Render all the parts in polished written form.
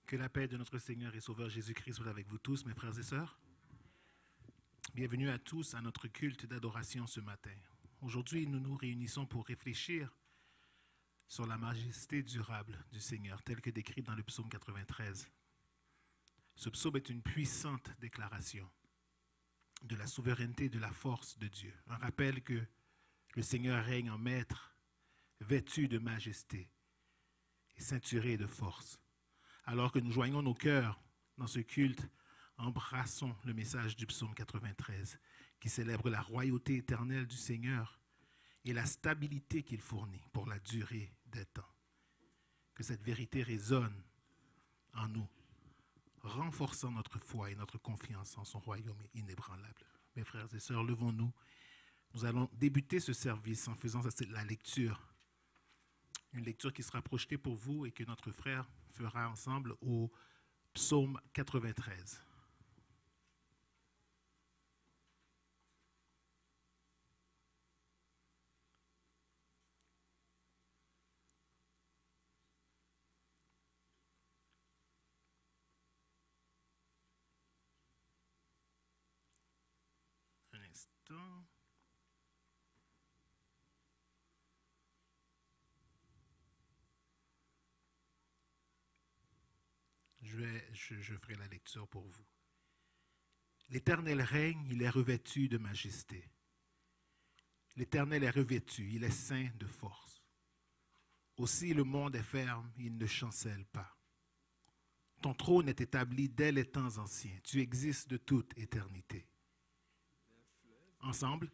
Que la paix de notre Seigneur et Sauveur Jésus-Christ soit avec vous tous, mes frères et sœurs. Bienvenue à tous à notre culte d'adoration ce matin. Aujourd'hui, nous nous réunissons pour réfléchir sur la majesté durable du Seigneur, telle que décrite dans le psaume 93. Ce psaume est une puissante déclaration de la souveraineté et de la force de Dieu. Un rappel que le Seigneur règne en maître, vêtu de majesté et ceinturé de force. Alors que nous joignons nos cœurs dans ce culte, embrassons le message du psaume 93 qui célèbre la royauté éternelle du Seigneur et la stabilité qu'il fournit pour la durée des temps. Que cette vérité résonne en nous, renforçant notre foi et notre confiance en son royaume inébranlable. Mes frères et sœurs, levons-nous. Nous allons débuter ce service en faisant la lecture. Une lecture qui sera projetée pour vous et que notre frère fera ensemble au psaume 93. Un instant. Je ferai la lecture pour vous. L'Éternel règne, il est revêtu de majesté. L'Éternel est revêtu, il est saint de force. Aussi le monde est ferme, il ne chancelle pas. Ton trône est établi dès les temps anciens, tu existes de toute éternité. Ensemble,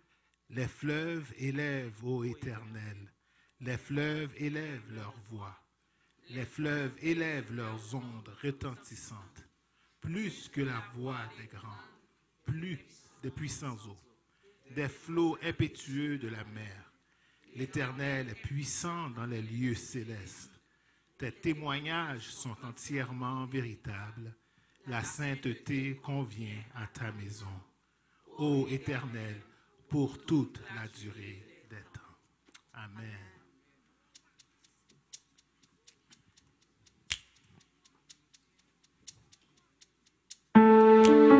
les fleuves élèvent, ô Éternel, les fleuves élèvent leur voix. Les fleuves élèvent leurs ondes retentissantes, plus que la voix des grands, plus de puissants eaux, des flots impétueux de la mer. L'Éternel est puissant dans les lieux célestes. Tes témoignages sont entièrement véritables. La sainteté convient à ta maison. Ô Éternel, pour toute la durée des temps. Amen. Amen.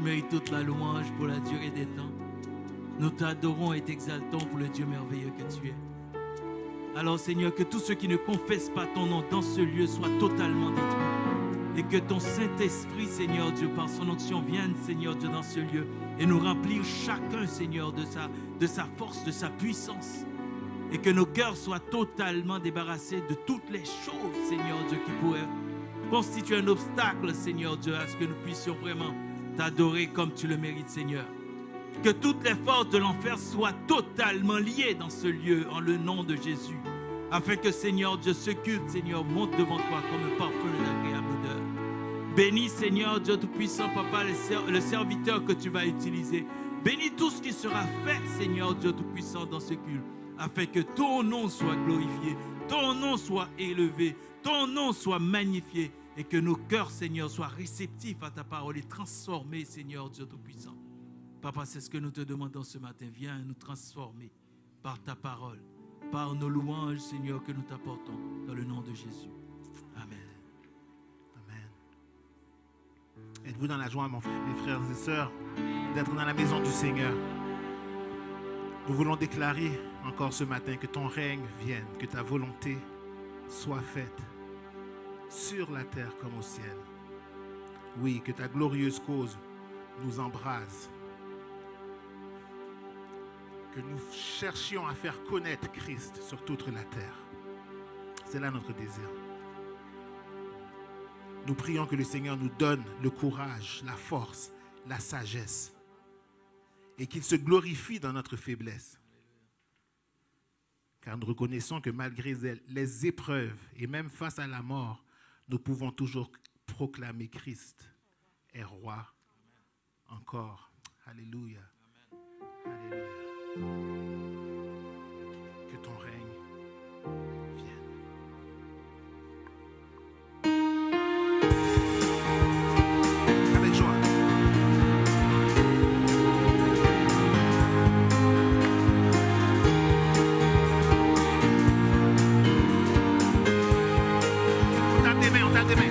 mérites toute la louange pour la durée des temps. Nous t'adorons et t'exaltons pour le Dieu merveilleux que tu es. Alors Seigneur, que tous ceux qui ne confessent pas ton nom dans ce lieu soient totalement détruits. Et que ton Saint-Esprit, Seigneur Dieu, par son onction, vienne, Seigneur Dieu, dans ce lieu et nous remplir chacun, Seigneur, de sa force, de sa puissance. Et que nos cœurs soient totalement débarrassés de toutes les choses, Seigneur Dieu, qui pourraient constituer un obstacle, Seigneur Dieu, à ce que nous puissions vraiment t'adorer comme tu le mérites, Seigneur. Que toutes les forces de l'enfer soient totalement liées dans ce lieu, en le nom de Jésus. Afin que, Seigneur Dieu, ce culte, Seigneur, monte devant toi comme un parfum d'agréable odeur. Bénis, Seigneur Dieu Tout-Puissant, Papa, le serviteur que tu vas utiliser. Bénis tout ce qui sera fait, Seigneur Dieu Tout-Puissant, dans ce culte. Afin que ton nom soit glorifié, ton nom soit élevé, ton nom soit magnifié. Et que nos cœurs, Seigneur, soient réceptifs à ta parole et transformés, Seigneur Dieu Tout-Puissant. Papa, c'est ce que nous te demandons ce matin. Viens nous transformer par ta parole, par nos louanges, Seigneur, que nous t'apportons, dans le nom de Jésus. Amen. Amen. Êtes-vous dans la joie, mes frères et sœurs, d'être dans la maison du Seigneur? Nous voulons déclarer encore ce matin que ton règne vienne, que ta volonté soit faite sur la terre comme au ciel. Oui, que ta glorieuse cause nous embrase. Que nous cherchions à faire connaître Christ sur toute la terre. C'est là notre désir. Nous prions que le Seigneur nous donne le courage, la force, la sagesse et qu'il se glorifie dans notre faiblesse. Car nous reconnaissons que malgré les épreuves et même face à la mort, nous pouvons toujours proclamer Christ est roi encore. Alléluia. Alléluia. Que ton règne vienne. Avec joie. On tape des mains, on tape des mains.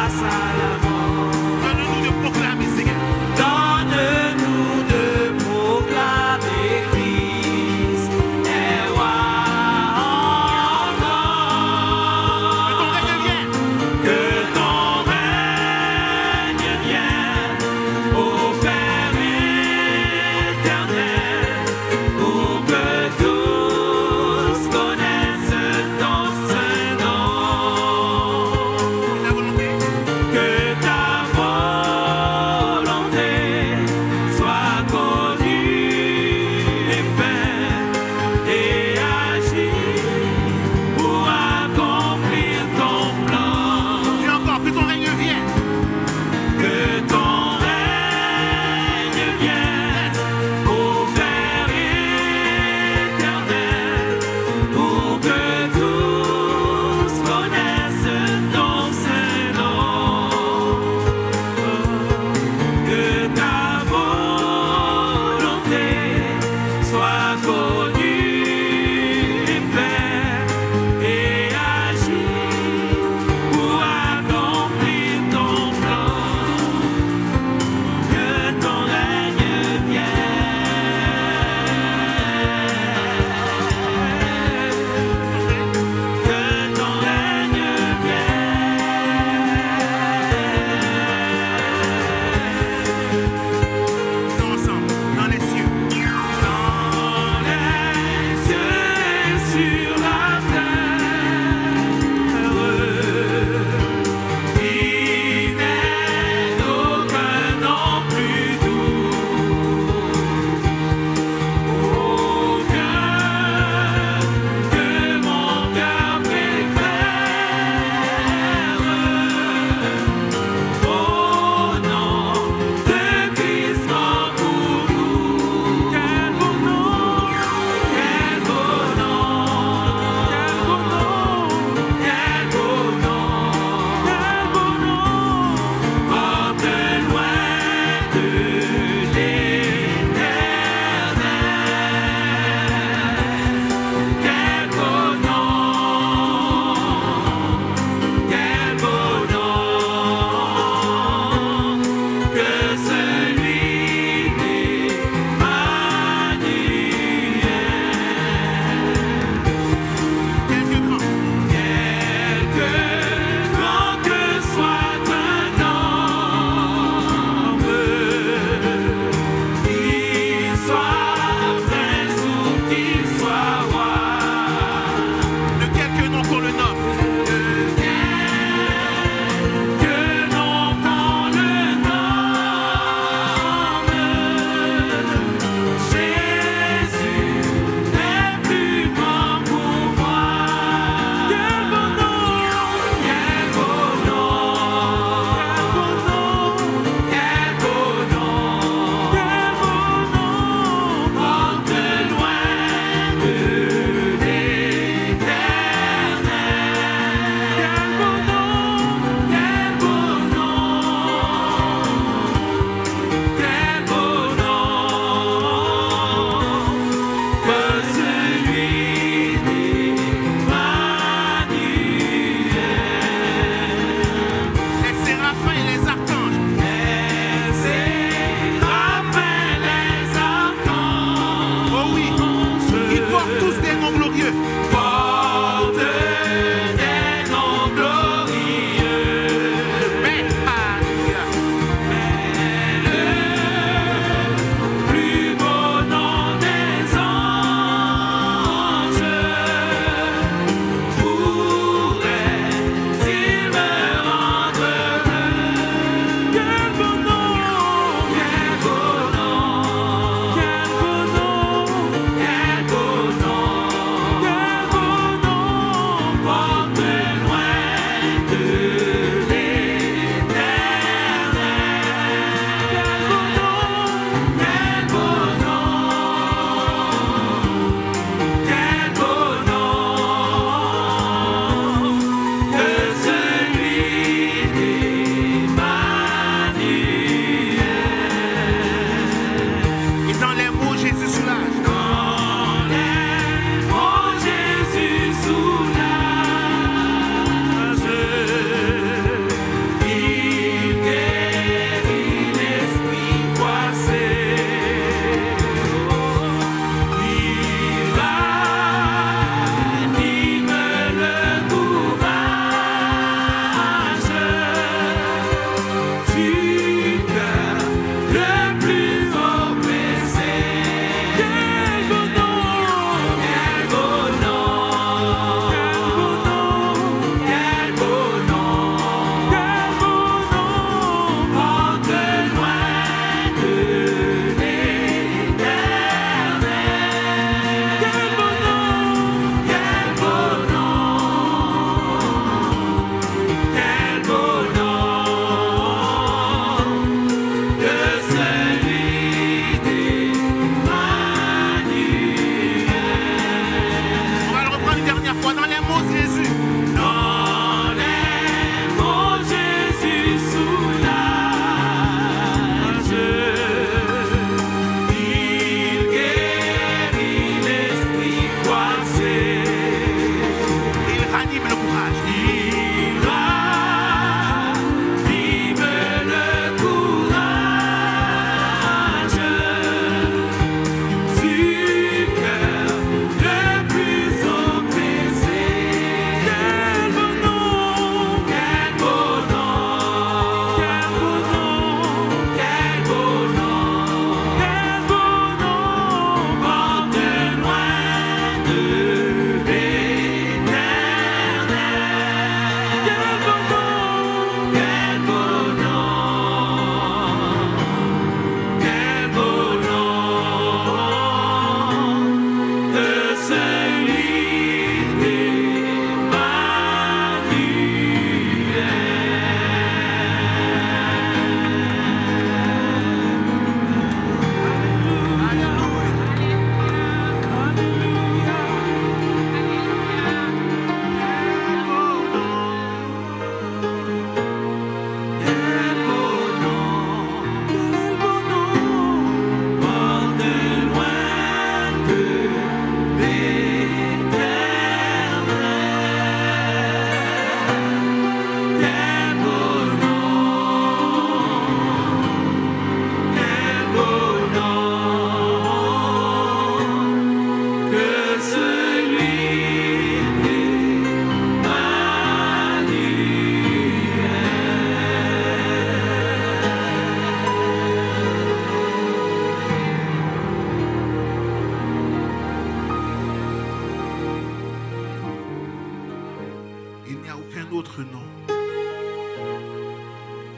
face à la mort. Donne-nous de proclamer, Seigneur. Donne-nous de proclamer Christ est roi encore. Que ton règne vienne, ô Père éternel, pour que tous connaissent ton saint nom. La volonté. Que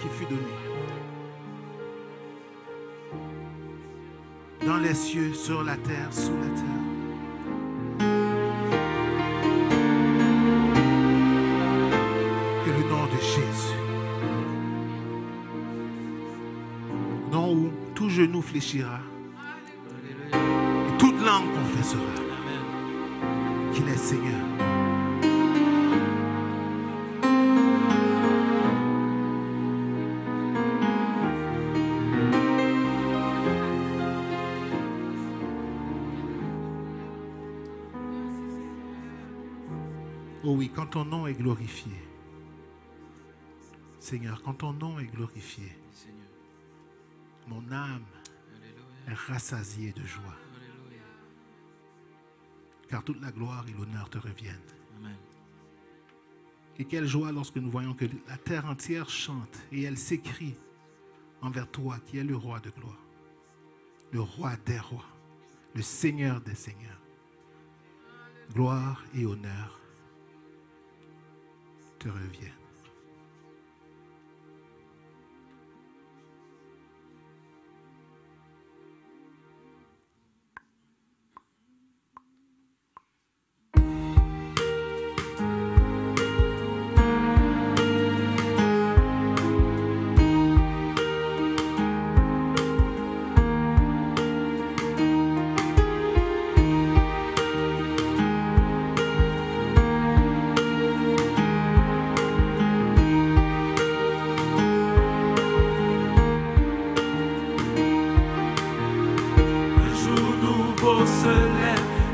qui fut donné. Dans les cieux, sur la terre, sous la terre. Que le nom de Jésus, nom où tout genou fléchira et toute langue confessera qu'il est Seigneur. Oh oui, quand ton nom est glorifié, Seigneur, quand ton nom est glorifié, mon âme est rassasiée de joie. Car toute la gloire et l'honneur te reviennent. Amen. Et quelle joie lorsque nous voyons que la terre entière chante et elle s'écrie envers toi qui es le roi de gloire, le roi des rois, le Seigneur des seigneurs. Gloire et honneur te reviennent.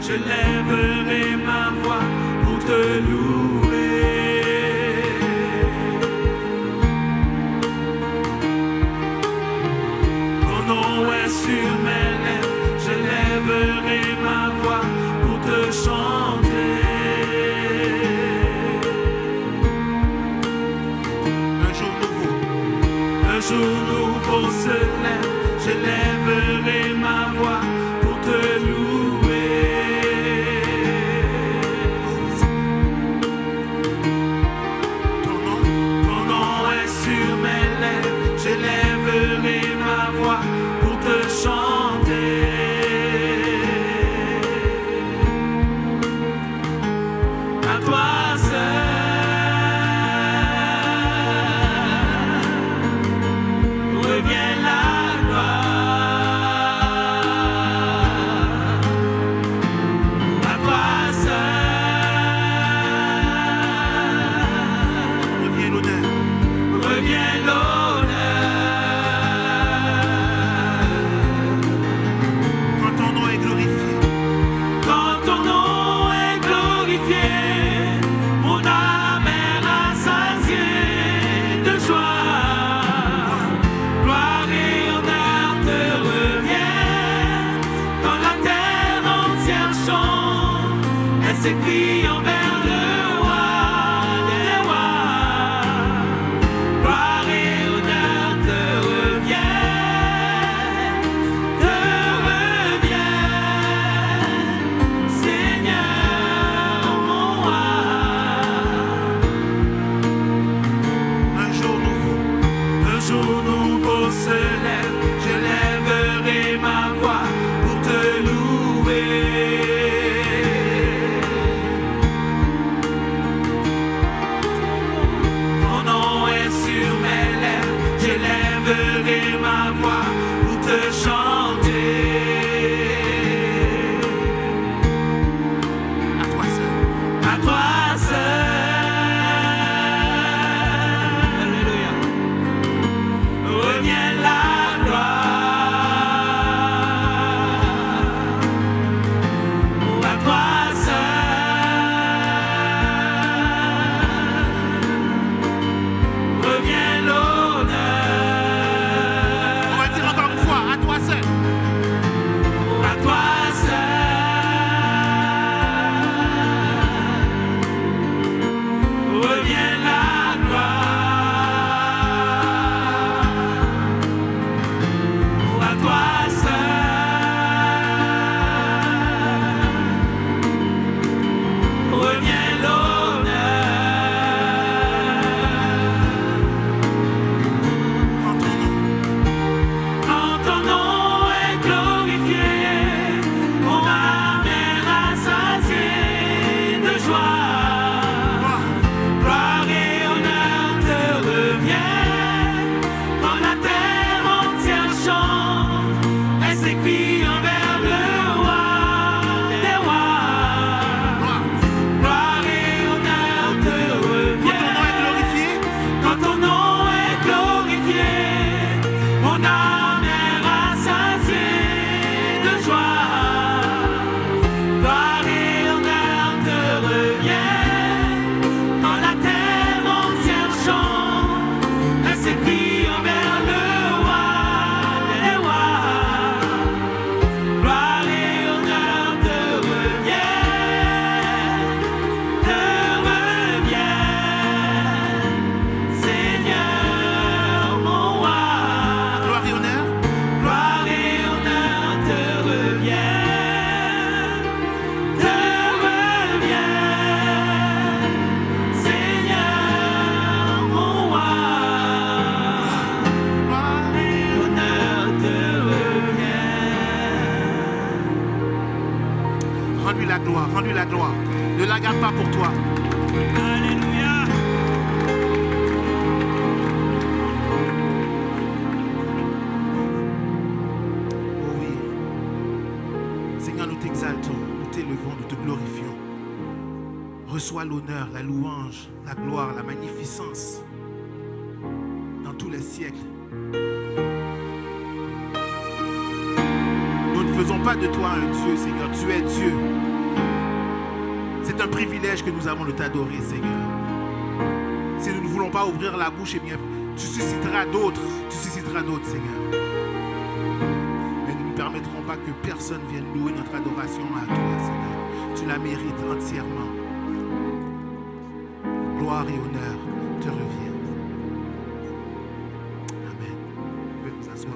Je lèverai ma voix pour te louer. Ton nom est sur mes lèvres, je lèverai ma voix pour te chanter. Un jour nouveau se lève, je lèverai ma voix pour te louer. S'écrie envers le roi des rois. Gloire et honneur te reviennent, Seigneur mon roi. Un jour nouveau se lève, je lèverai ma voix pour te louer. Ma voix pour te chanter. À toi seul. À toi seul. Alléluia. Reviens là. Rends-lui la gloire. Ne la garde pas pour toi. Alléluia. Oh oui. Seigneur, nous t'exaltons, nous t'élevons, nous te glorifions. Reçois l'honneur, la louange, la gloire, la magnificence dans tous les siècles. Nous ne faisons pas de toi un Dieu, Seigneur. Tu es Dieu. C'est un privilège que nous avons de t'adorer, Seigneur. Si nous ne voulons pas ouvrir la bouche, eh bien, tu susciteras d'autres. Tu susciteras d'autres, Seigneur. Mais nous ne permettrons pas que personne vienne louer notre adoration à toi, Seigneur. Tu la mérites entièrement. Gloire et honneur te reviennent. Amen. Vous pouvez vous asseoir.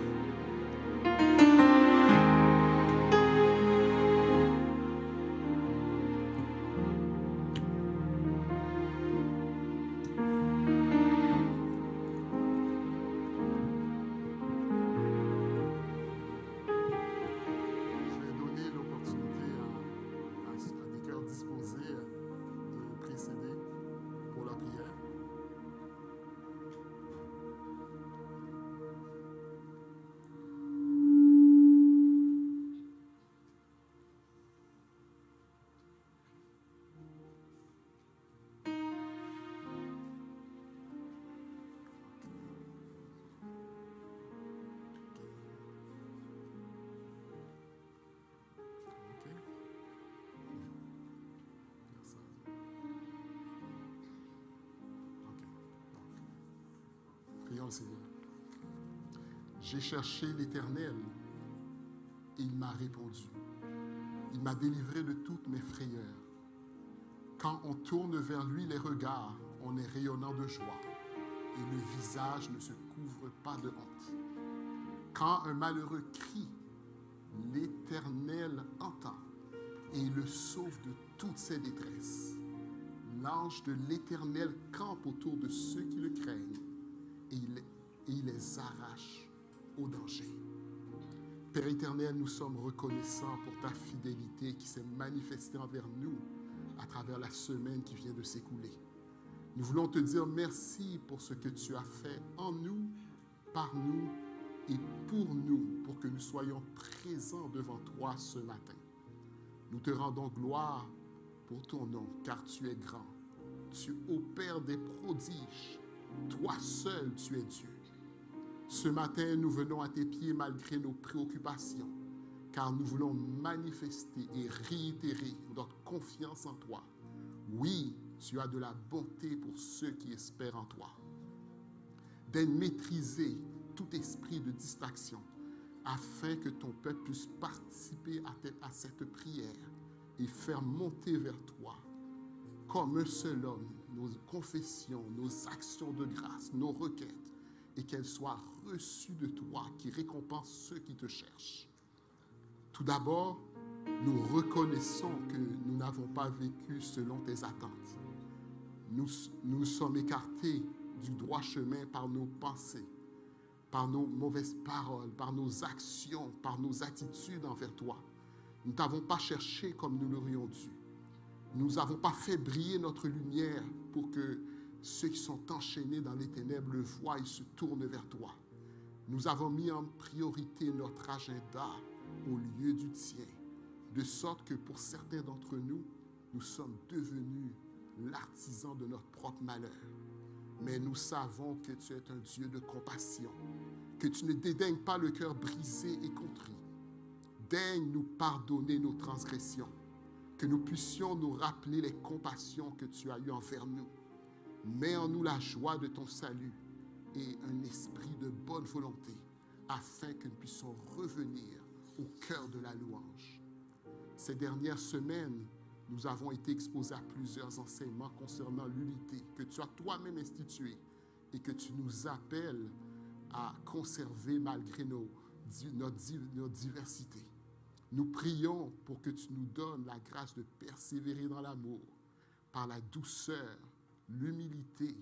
Prions le Seigneur. J'ai cherché l'Éternel et il m'a répondu. Il m'a délivré de toutes mes frayeurs. Quand on tourne vers lui les regards, on est rayonnant de joie et le visage ne se couvre pas de honte. Quand un malheureux crie, l'Éternel entend et il le sauve de toutes ses détresses. L'ange de l'Éternel campe autour de ceux qui le craignent et il les arrache au danger. Père éternel, nous sommes reconnaissants pour ta fidélité qui s'est manifestée envers nous à travers la semaine qui vient de s'écouler. Nous voulons te dire merci pour ce que tu as fait en nous, par nous et pour nous, pour que nous soyons présents devant toi ce matin. Nous te rendons gloire pour ton nom, car tu es grand. Tu opères des prodiges. Toi seul, tu es Dieu. Ce matin, nous venons à tes pieds malgré nos préoccupations, car nous voulons manifester et réitérer notre confiance en toi. Oui, tu as de la bonté pour ceux qui espèrent en toi. D'être maîtriser tout esprit de distraction, afin que ton peuple puisse participer à cette prière et faire monter vers toi, comme un seul homme, nos confessions, nos actions de grâce, nos requêtes, et qu'elles soient reçues de toi qui récompense ceux qui te cherchent. Tout d'abord, nous reconnaissons que nous n'avons pas vécu selon tes attentes. Nous sommes écartés du droit chemin par nos pensées, par nos mauvaises paroles, par nos actions, par nos attitudes envers toi. Nous ne t'avons pas cherché comme nous l'aurions dû. Nous n'avons pas fait briller notre lumière pour que ceux qui sont enchaînés dans les ténèbres le voient et se tournent vers toi. Nous avons mis en priorité notre agenda au lieu du tien, de sorte que pour certains d'entre nous, nous sommes devenus l'artisan de notre propre malheur. Mais nous savons que tu es un Dieu de compassion, que tu ne dédaignes pas le cœur brisé et contrit. Daigne nous pardonner nos transgressions, que nous puissions nous rappeler les compassions que tu as eues envers nous. Mets en nous la joie de ton salut et un esprit de bonne volonté, afin que nous puissions revenir au cœur de la louange. Ces dernières semaines, nous avons été exposés à plusieurs enseignements concernant l'unité que tu as toi-même instituée et que tu nous appelles à conserver malgré notre diversité. Nous prions pour que tu nous donnes la grâce de persévérer dans l'amour par la douceur, l'humilité,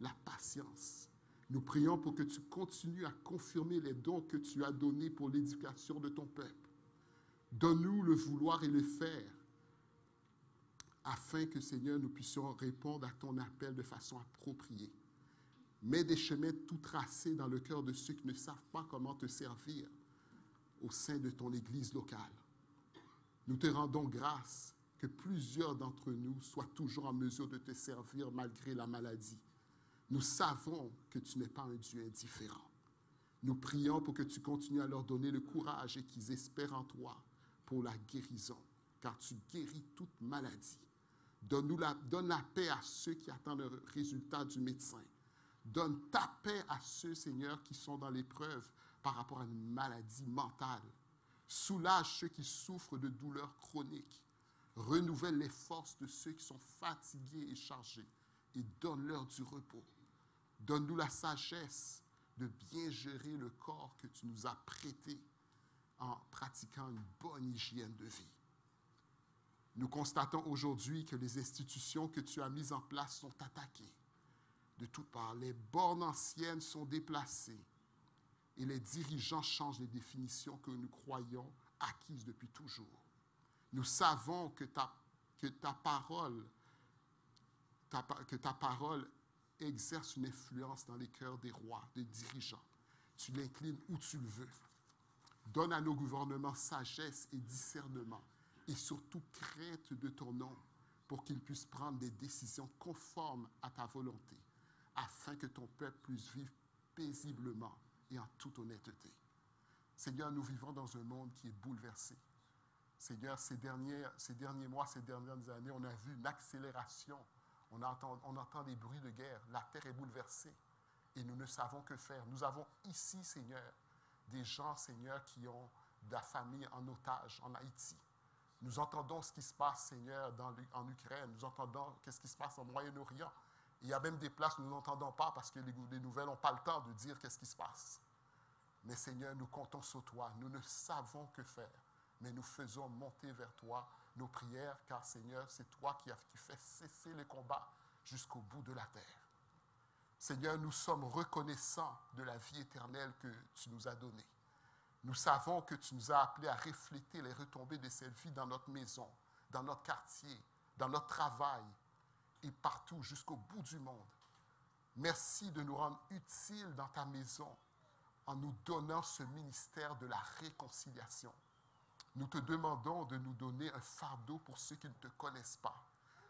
la patience. Nous prions pour que tu continues à confirmer les dons que tu as donnés pour l'éducation de ton peuple. Donne-nous le vouloir et le faire afin que, Seigneur, nous puissions répondre à ton appel de façon appropriée. Mets des chemins tout tracés dans le cœur de ceux qui ne savent pas comment te servir au sein de ton Église locale. Nous te rendons grâce que plusieurs d'entre nous soient toujours en mesure de te servir malgré la maladie. Nous savons que tu n'es pas un Dieu indifférent. Nous prions pour que tu continues à leur donner le courage et qu'ils espèrent en toi pour la guérison, car tu guéris toute maladie. Donne la paix à ceux qui attendent le résultat du médecin. Donne ta paix à ceux, Seigneur, qui sont dans l'épreuve par rapport à une maladie mentale. Soulage ceux qui souffrent de douleurs chroniques. Renouvelle les forces de ceux qui sont fatigués et chargés et donne-leur du repos. Donne-nous la sagesse de bien gérer le corps que tu nous as prêté en pratiquant une bonne hygiène de vie. Nous constatons aujourd'hui que les institutions que tu as mises en place sont attaquées de toutes parts. Les bornes anciennes sont déplacées et les dirigeants changent les définitions que nous croyons acquises depuis toujours. Nous savons que ta parole exerce une influence dans les cœurs des rois, des dirigeants. Tu l'inclines où tu le veux. Donne à nos gouvernements sagesse et discernement et surtout crainte de ton nom pour qu'ils puissent prendre des décisions conformes à ta volonté afin que ton peuple puisse vivre paisiblement et en toute honnêteté. Seigneur, nous vivons dans un monde qui est bouleversé. Seigneur, ces derniers mois, ces dernières années, on a vu une accélération. On entend des bruits de guerre. La terre est bouleversée et nous ne savons que faire. Nous avons ici, Seigneur, des gens, Seigneur, qui ont de la famille en otage en Haïti. Nous entendons ce qui se passe, Seigneur, en Ukraine. Nous entendons ce qui se passe au Moyen-Orient. Il y a même des places où nous n'entendons pas parce que les nouvelles n'ont pas le temps de dire qu'est-ce qui se passe. Mais Seigneur, nous comptons sur toi. Nous ne savons que faire, mais nous faisons monter vers toi nos prières, car Seigneur, c'est toi qui fais cesser les combats jusqu'au bout de la terre. Seigneur, nous sommes reconnaissants de la vie éternelle que tu nous as donnée. Nous savons que tu nous as appelés à refléter les retombées de cette vie dans notre maison, dans notre quartier, dans notre travail et partout jusqu'au bout du monde. Merci de nous rendre utiles dans ta maison en nous donnant ce ministère de la réconciliation. Nous te demandons de nous donner un fardeau pour ceux qui ne te connaissent pas.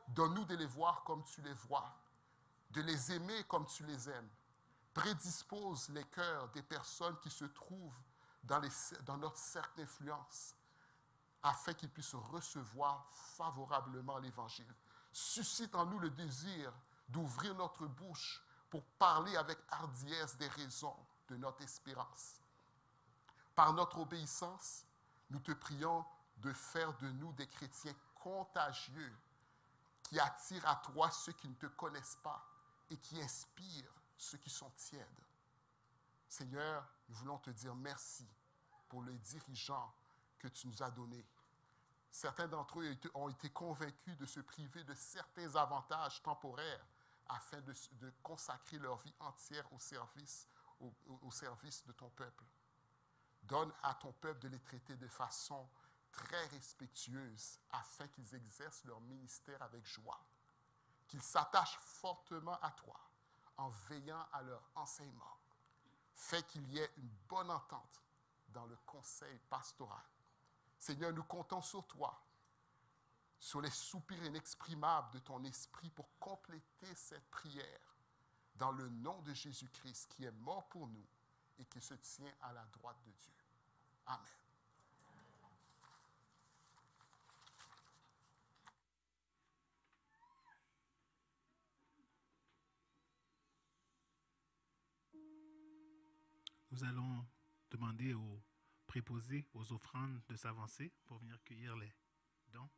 Donne-nous de les voir comme tu les vois, de les aimer comme tu les aimes. Prédispose les cœurs des personnes qui se trouvent dans notre cercle d'influence, afin qu'ils puissent recevoir favorablement l'Évangile. Suscite en nous le désir d'ouvrir notre bouche pour parler avec hardiesse des raisons de notre espérance. Par notre obéissance, nous te prions de faire de nous des chrétiens contagieux qui attirent à toi ceux qui ne te connaissent pas et qui inspirent ceux qui sont tièdes. Seigneur, nous voulons te dire merci pour les dirigeants que tu nous as donnés. Certains d'entre eux ont été convaincus de se priver de certains avantages temporaires afin de consacrer leur vie entière au service de ton peuple. Donne à ton peuple de les traiter de façon très respectueuse afin qu'ils exercent leur ministère avec joie, qu'ils s'attachent fortement à toi en veillant à leur enseignement. Fais qu'il y ait une bonne entente dans le conseil pastoral. Seigneur, nous comptons sur toi, sur les soupirs inexprimables de ton esprit pour compléter cette prière dans le nom de Jésus-Christ qui est mort pour nous et qui se tient à la droite de Dieu. Amen. Nous allons demander aux préposés, aux offrandes de s'avancer pour venir cueillir les dons.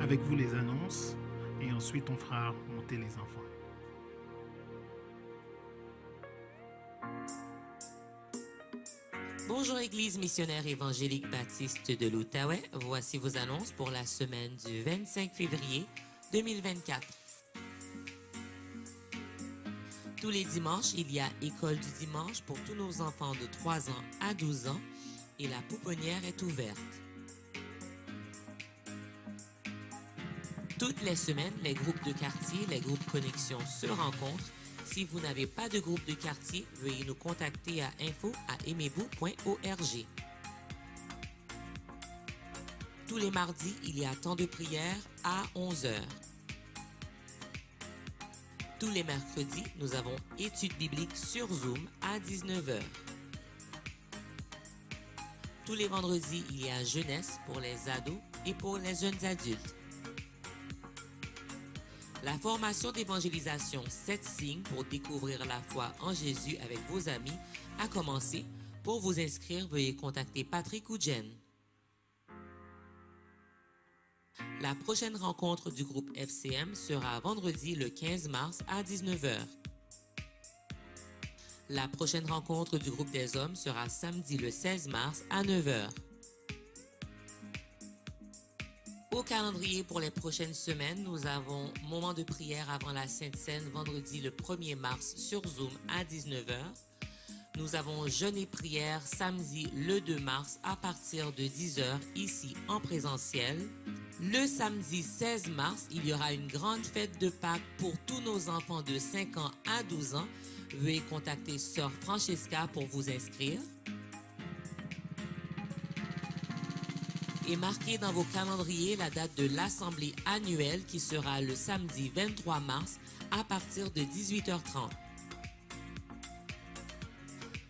avec vous les annonces et ensuite on fera monter les enfants. Bonjour Église missionnaire évangélique baptiste de l'Outaouais. Voici vos annonces pour la semaine du 25 février 2024. Tous les dimanches, il y a école du dimanche pour tous nos enfants de 3 ans à 12 ans et la pouponnière est ouverte. Toutes les semaines, les groupes de quartier, les groupes connexion se rencontrent. Si vous n'avez pas de groupe de quartier, veuillez nous contacter à info@aimez-vous.org. Tous les mardis, il y a temps de prière à 11h. Tous les mercredis, nous avons études bibliques sur Zoom à 19h. Tous les vendredis, il y a jeunesse pour les ados et pour les jeunes adultes. La formation d'évangélisation 7 signes pour découvrir la foi en Jésus avec vos amis a commencé. Pour vous inscrire, veuillez contacter Patrick ou Jen. La prochaine rencontre du groupe FCM sera vendredi le 15 mars à 19h. La prochaine rencontre du groupe des hommes sera samedi le 16 mars à 9h. Au calendrier pour les prochaines semaines, nous avons moment de prière avant la Sainte Seine vendredi le 1er mars sur Zoom à 19h. Nous avons jeûne et prière samedi le 2 mars à partir de 10h ici en présentiel. Le samedi 16 mars, il y aura une grande fête de Pâques pour tous nos enfants de 5 ans à 12 ans. Veuillez contacter Sœur Francesca pour vous inscrire. Et marquez dans vos calendriers la date de l'assemblée annuelle qui sera le samedi 23 mars à partir de 18h30.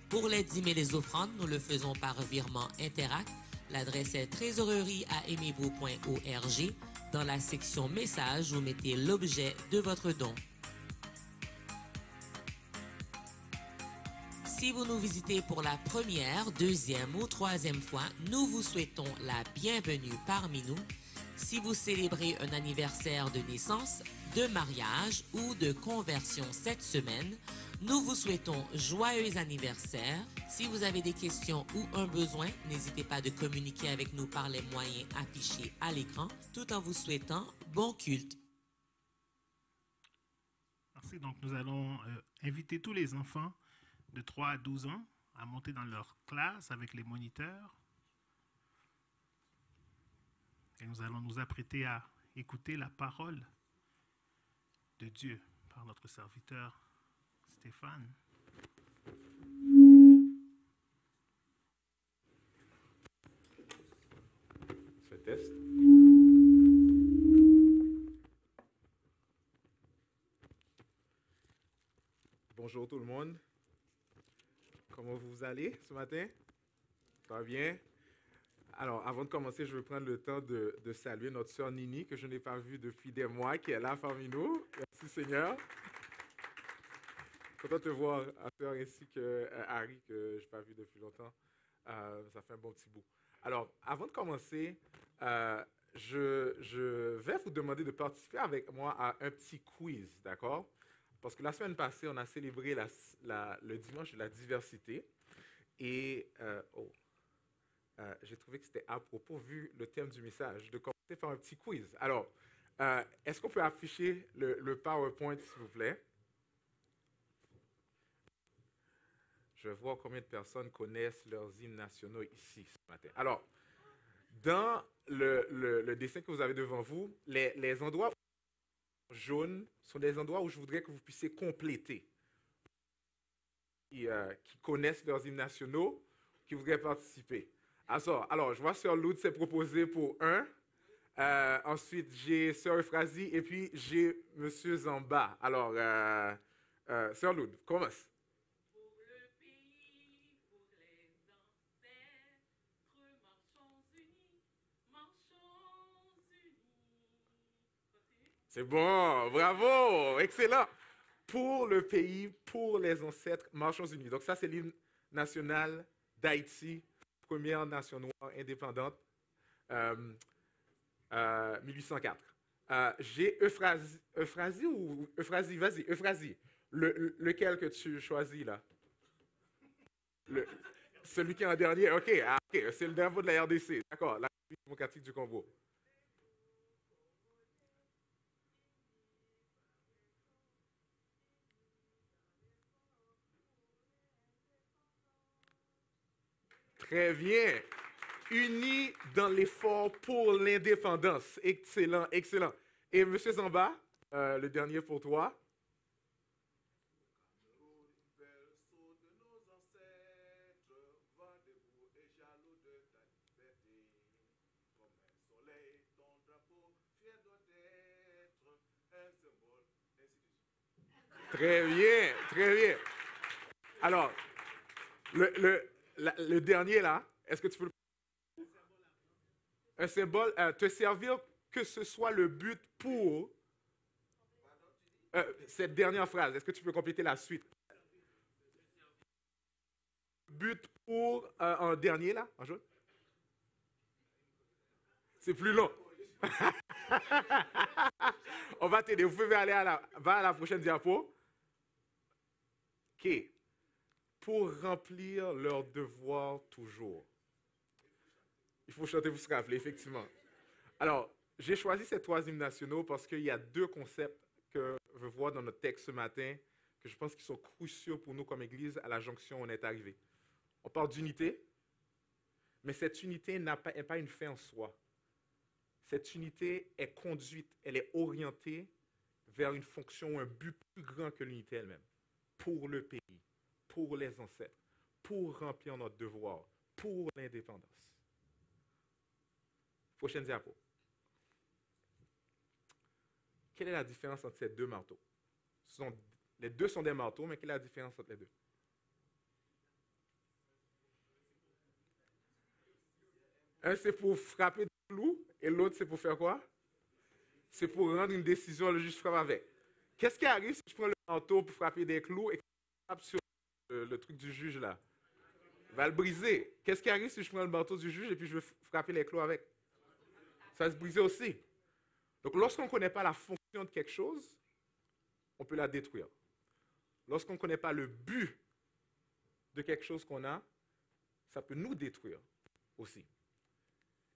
Pour les dîmes et les offrandes, nous le faisons par virement Interact. L'adresse est trésorerie@aimez-vous.org. Dans la section message, vous mettez l'objet de votre don. Si vous nous visitez pour la première, deuxième ou troisième fois, nous vous souhaitons la bienvenue parmi nous. Si vous célébrez un anniversaire de naissance, de mariage ou de conversion cette semaine, nous vous souhaitons joyeux anniversaire. Si vous avez des questions ou un besoin, n'hésitez pas de communiquer avec nous par les moyens affichés à l'écran, tout en vous souhaitant bon culte. Merci. Donc, nous allons inviter tous les enfants de 3 à 12 ans à monter dans leur classe avec les moniteurs. Et nous allons nous apprêter à écouter la parole de Dieu par notre serviteur Stéphane. Je fais test. Bonjour tout le monde. Comment vous allez ce matin? Ça va bien? Alors, avant de commencer, je vais prendre le temps de saluer notre sœur Nini, que je n'ai pas vue depuis des mois, qui est là parmi nous. Merci Seigneur. Content de te voir, sœur, ainsi que Harry, que je n'ai pas vu depuis longtemps. Ça fait un bon petit bout. Alors, avant de commencer, je vais vous demander de participer avec moi à un petit quiz, d'accord? Parce que la semaine passée, on a célébré le dimanche de la diversité. Et j'ai trouvé que c'était à propos, vu le thème du message, de commencer par un petit quiz. Alors, est-ce qu'on peut afficher le PowerPoint, s'il vous plaît? Je vais voir combien de personnes connaissent leurs hymnes nationaux ici ce matin. Alors, dans le dessin que vous avez devant vous, les endroits jaunes sont des endroits où je voudrais que vous puissiez compléter. Qui connaissent leurs hymnes nationaux, qui voudraient participer. Alors, je vois Sœur Loud s'est proposé pour 1. Ensuite, j'ai Sœur Euphrasie et puis j'ai Monsieur Zamba. Alors, Sœur Loud, commence. Pour le pays, pour les ancêtres, marchons unis, marchons unis. Continue. C'est bon, bravo, excellent. Pour le pays, pour les ancêtres, marchons unis. Donc ça, c'est l'hymne national d'Haïti, première nation noire indépendante. 1804. J'ai Euphrasie ou Euphrasie, vas-y, Euphrasie. Lequel que tu choisis là? Celui qui est en dernier, ok, c'est le dernier de la RDC, d'accord, la République démocratique du Congo. Très bien. Unis dans l'effort pour l'indépendance. Excellent, excellent. Et M. Zamba, le dernier pour toi. Très bien, très bien. Alors, le dernier là, est-ce que tu peux le... Un symbole, te servir que ce soit le but pour... cette dernière phrase, est-ce que tu peux compléter la suite? But pour un dernier là, en jaune? C'est plus long. On va t'aider. Vous pouvez aller va à la prochaine diapo. OK. Pour remplir leurs devoirs toujours. Il faut chanter, vous se rappeler, effectivement. Alors, j'ai choisi ces 3 hymnes nationaux parce qu'il y a 2 concepts que je vois dans notre texte ce matin que je pense qu'ils sont cruciaux pour nous comme Église à la jonction où on est arrivé. On parle d'unité, mais cette unité n'est pas une fin en soi. Cette unité est conduite, elle est orientée vers une fonction, un but plus grand que l'unité elle-même. Pour le pays, pour les ancêtres, pour remplir notre devoir, pour l'indépendance. Prochaine diapo. Quelle est la différence entre ces 2 marteaux? Les 2 sont des marteaux, mais quelle est la différence entre les 2? Un, c'est pour frapper des clous, et l'autre, c'est pour faire quoi? C'est pour rendre une décision, le juge frappe avec. Qu'est-ce qui arrive si je prends le marteau pour frapper des clous et que je frappe sur le truc du juge là? Il va le briser. Qu'est-ce qui arrive si je prends le marteau du juge et puis je veux frapper les clous avec? Ça va se briser aussi. Donc, lorsqu'on ne connaît pas la fonction de quelque chose, on peut la détruire. Lorsqu'on ne connaît pas le but de quelque chose qu'on a, ça peut nous détruire aussi.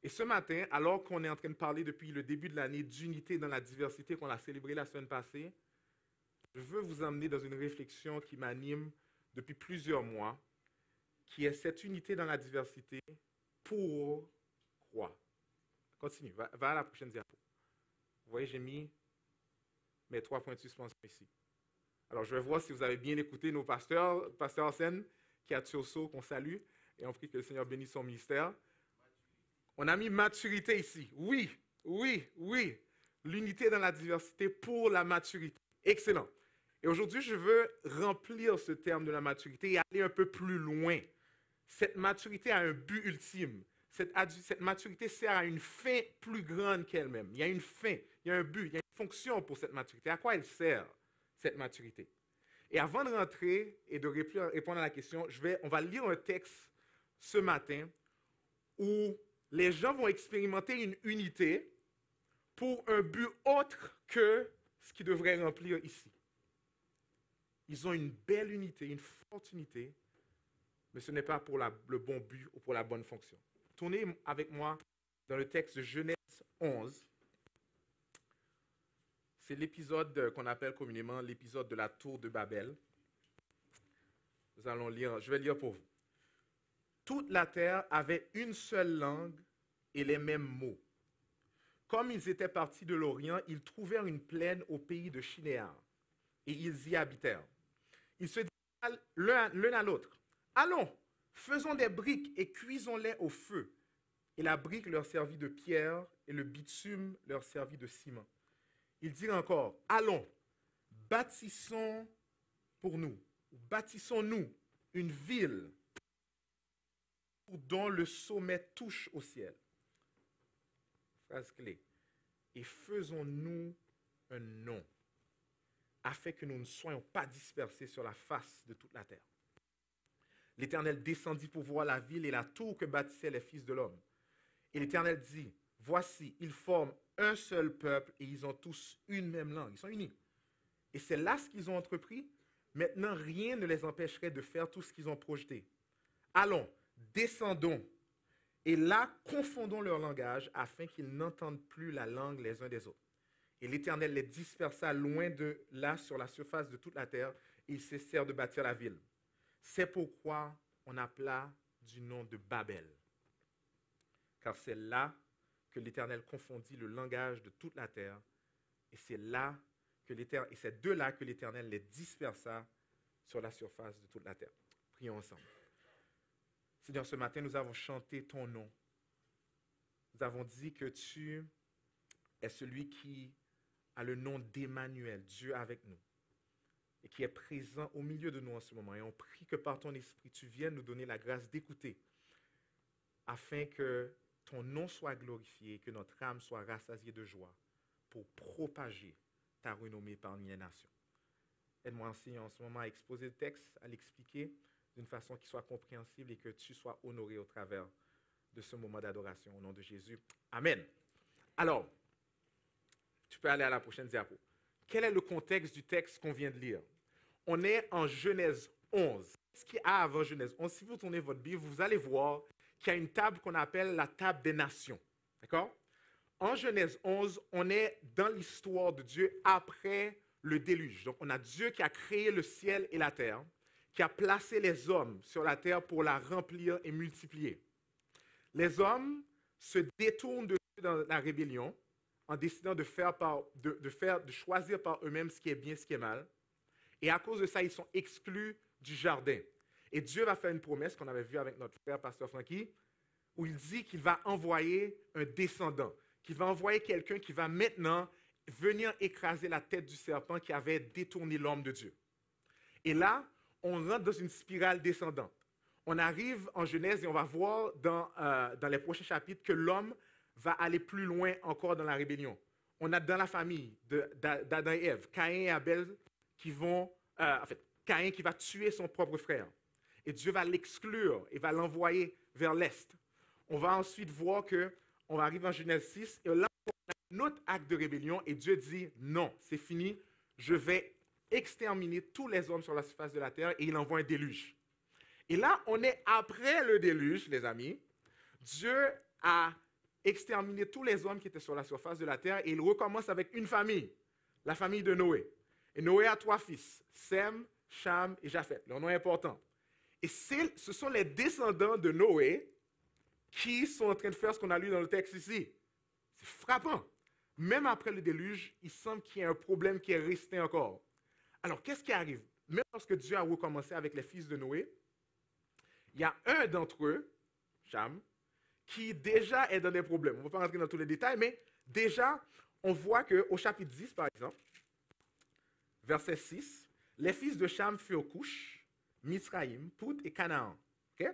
Et ce matin, alors qu'on est en train de parler depuis le début de l'année d'unité dans la diversité qu'on a célébré la semaine passée, je veux vous emmener dans une réflexion qui m'anime depuis plusieurs mois, qui est cette unité dans la diversité pour quoi? Continue, va à la prochaine diapo. Vous voyez, j'ai mis mes 3 points de suspension ici. Alors, je vais voir si vous avez bien écouté nos pasteurs, pasteur Arsène, qui a Tioso, qu'on salue, et on prie que le Seigneur bénisse son ministère. On a mis maturité ici. Oui, oui, oui. L'unité dans la diversité pour la maturité. Excellent. Et aujourd'hui, je veux remplir ce terme de la maturité et aller un peu plus loin. Cette maturité a un but ultime. Cette maturité sert à une fin plus grande qu'elle-même. Il y a une fin, il y a un but, il y a une fonction pour cette maturité. À quoi elle sert, cette maturité? Et avant de rentrer et de répondre à la question, on va lire un texte ce matin où les gens vont expérimenter une unité pour un but autre que ce qu'ils devraient remplir ici. Ils ont une belle unité, une forte unité, mais ce n'est pas pour le bon but ou pour la bonne fonction. Tournez avec moi dans le texte de Genèse 11. C'est l'épisode qu'on appelle communément l'épisode de la tour de Babel. Nous allons lire, je vais lire pour vous. Toute la terre avait une seule langue et les mêmes mots. Comme ils étaient partis de l'Orient, ils trouvèrent une plaine au pays de Shinéar et ils y habitèrent. Ils se dirent l'un à l'autre, « Allons, faisons des briques et cuisons-les au feu. » Et la brique leur servit de pierre et le bitume leur servit de ciment. Ils dirent encore, « Allons, bâtissons bâtissons-nous une ville dont le sommet touche au ciel. » Phrase clé. « Et faisons-nous un nom, afin que nous ne soyons pas dispersés sur la face de toute la terre. » L'Éternel descendit pour voir la ville et la tour que bâtissaient les fils de l'homme. Et l'Éternel dit, voici, ils forment un seul peuple et ils ont tous une même langue. Ils sont unis. Et c'est là ce qu'ils ont entrepris. Maintenant, rien ne les empêcherait de faire tout ce qu'ils ont projeté. Allons, descendons, et là, confondons leur langage afin qu'ils n'entendent plus la langue les uns des autres. Et l'Éternel les dispersa loin de là sur la surface de toute la terre, et ils cessèrent de bâtir la ville. C'est pourquoi on appela du nom de Babel. Car c'est là que l'Éternel confondit le langage de toute la terre, et c'est de là que l'Éternel les dispersa sur la surface de toute la terre. Prions ensemble. Seigneur, ce matin, nous avons chanté ton nom. Nous avons dit que tu es celui qui a le nom d'Emmanuel, Dieu avec nous, et qui est présent au milieu de nous en ce moment. Et on prie que par ton esprit, tu viennes nous donner la grâce d'écouter, afin que ton nom soit glorifié, que notre âme soit rassasiée de joie pour propager ta renommée parmi les nations. Aide-moi, Seigneur, en ce moment à exposer le texte, à l'expliquer d'une façon qui soit compréhensible et que tu sois honoré au travers de ce moment d'adoration. Au nom de Jésus. Amen. Alors, tu peux aller à la prochaine diapo. Quel est le contexte du texte qu'on vient de lire? On est en Genèse 11. Ce qu'il y a avant Genèse 11, si vous tournez votre Bible, vous allez voir qu'il y a une table qu'on appelle la table des nations. D'accord? En Genèse 11, on est dans l'histoire de Dieu après le déluge. Donc, on a Dieu qui a créé le ciel et la terre, qui a placé les hommes sur la terre pour la remplir et multiplier. Les hommes se détournent de Dieu dans la rébellion en décidant de choisir par eux-mêmes ce qui est bien, ce qui est mal. Et à cause de ça, ils sont exclus du jardin. Et Dieu va faire une promesse qu'on avait vue avec notre frère, pasteur Frankie, où il dit qu'il va envoyer un descendant, qu'il va envoyer quelqu'un qui va maintenant venir écraser la tête du serpent qui avait détourné l'homme de Dieu. Et là, on rentre dans une spirale descendante. On arrive en Genèse et on va voir dans les prochains chapitres que l'homme va aller plus loin encore dans la rébellion. On a dans la famille d'Adam et Ève, Caïn et Abel qui vont, Caïn qui va tuer son propre frère. Et Dieu va l'exclure et va l'envoyer vers l'est. On va ensuite voir qu'on va arriver en Genèse 6 et là, on a un autre acte de rébellion et Dieu dit non, c'est fini, je vais exterminer tous les hommes sur la surface de la terre et il envoie un déluge. Et là, on est après le déluge, les amis. Dieu a exterminé tous les hommes qui étaient sur la surface de la terre et il recommence avec une famille, la famille de Noé. Et Noé a 3 fils, Sem, Cham et Japheth. Leur nom est important. Et ce sont les descendants de Noé qui sont en train de faire ce qu'on a lu dans le texte ici. C'est frappant. Même après le déluge, il semble qu'il y ait un problème qui est resté encore. Alors, qu'est-ce qui arrive? Même lorsque Dieu a recommencé avec les fils de Noé, il y a un d'entre eux, Cham, qui déjà est dans des problèmes. On ne va pas rentrer dans tous les détails, mais déjà, on voit qu'au chapitre 10, par exemple, verset 6, les fils de Cham furent Cush, Mizraïm, Pout et Canaan. Okay?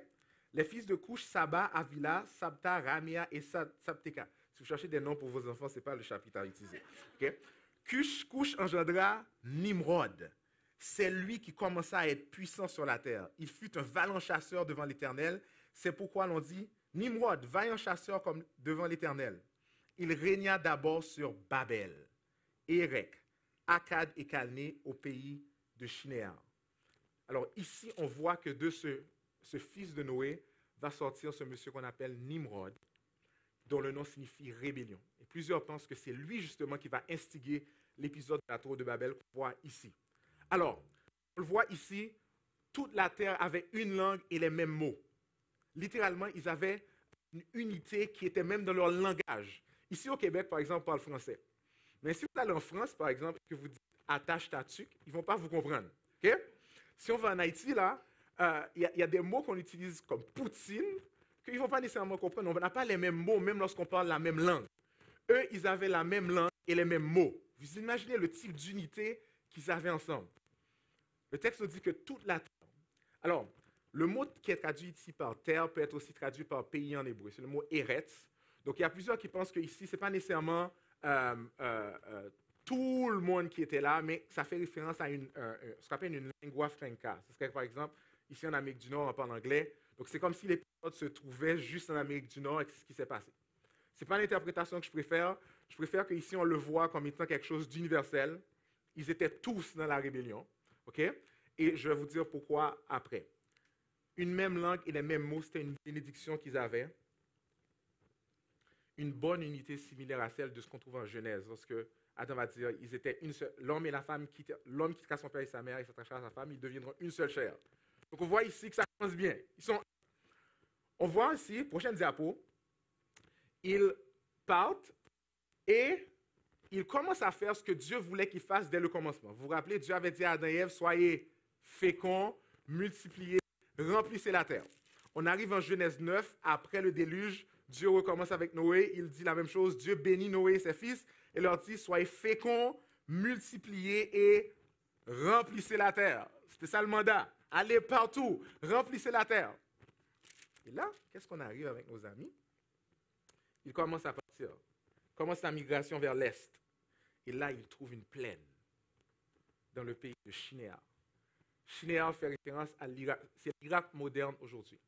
Les fils de Cush, Saba, Avila, Sabta, Ramia et Sabteka. Si vous cherchez des noms pour vos enfants, ce n'est pas le chapitre à utiliser. Okay? Cush engendra Nimrod. C'est lui qui commença à être puissant sur la terre. Il fut un vaillant chasseur devant l'Éternel. C'est pourquoi l'on dit Nimrod, vaillant chasseur comme devant l'Éternel. Il régna d'abord sur Babel, Érec, Akkad et Calné au pays de Shinéar. Alors ici, on voit que de ce fils de Noé va sortir ce monsieur qu'on appelle Nimrod, dont le nom signifie rébellion. Et plusieurs pensent que c'est lui justement qui va instiguer l'épisode de la tour de Babel qu'on voit ici. Alors, on le voit ici, toute la terre avait une langue et les mêmes mots. Littéralement, ils avaient une unité qui était même dans leur langage. Ici au Québec, par exemple, on parle français. Mais si vous allez en France, par exemple, et que vous dites « attache ta tuque », ils ne vont pas vous comprendre. Okay? Si on va en Haïti, là, y a des mots qu'on utilise comme « poutine », qu'ils ne vont pas nécessairement comprendre. On n'a pas les mêmes mots, même lorsqu'on parle la même langue. Eux, ils avaient la même langue et les mêmes mots. Vous imaginez le type d'unité qu'ils avaient ensemble. Le texte nous dit que toute la terre. Alors, le mot qui est traduit ici par terre peut être aussi traduit par pays en hébreu. C'est le mot Eretz. Donc, il y a plusieurs qui pensent qu'ici, ce n'est pas nécessairement tout le monde qui était là, mais ça fait référence à ce qu'on appelle une lingua franca. C'est par exemple, ici en Amérique du Nord, on parle anglais. Donc, c'est comme si l'épisode se trouvait juste en Amérique du Nord et c'est ce qui s'est passé. Ce n'est pas l'interprétation que je préfère. Je préfère qu'ici, on le voit comme étant quelque chose d'universel. Ils étaient tous dans la rébellion. OK? Et je vais vous dire pourquoi après. Une même langue et les mêmes mots, c'était une bénédiction qu'ils avaient. Une bonne unité similaire à celle de ce qu'on trouve en Genèse, lorsque Adam va dire, ils étaient une seule, l'homme et la femme, l'homme quittera son père et sa mère et s'attachera à sa femme, ils deviendront une seule chair. Donc on voit ici que ça commence bien. On voit ici, prochaine diapo, ils partent et ils commencent à faire ce que Dieu voulait qu'ils fassent dès le commencement. Vous vous rappelez, Dieu avait dit à Adam et Ève, soyez féconds, multipliez, remplissez la terre. On arrive en Genèse 9, après le déluge, Dieu recommence avec Noé, il dit la même chose, Dieu bénit Noé et ses fils, et leur dit, soyez féconds, multipliez et remplissez la terre. C'était ça le mandat. Allez partout, remplissez la terre. Et là, qu'est-ce qu'on arrive avec nos amis? Ils commencent à partir, commencent la migration vers l'est. Et là, ils trouvent une plaine dans le pays de Shinéar. Shinéar fait référence à l'Irak, c'est l'Irak moderne aujourd'hui,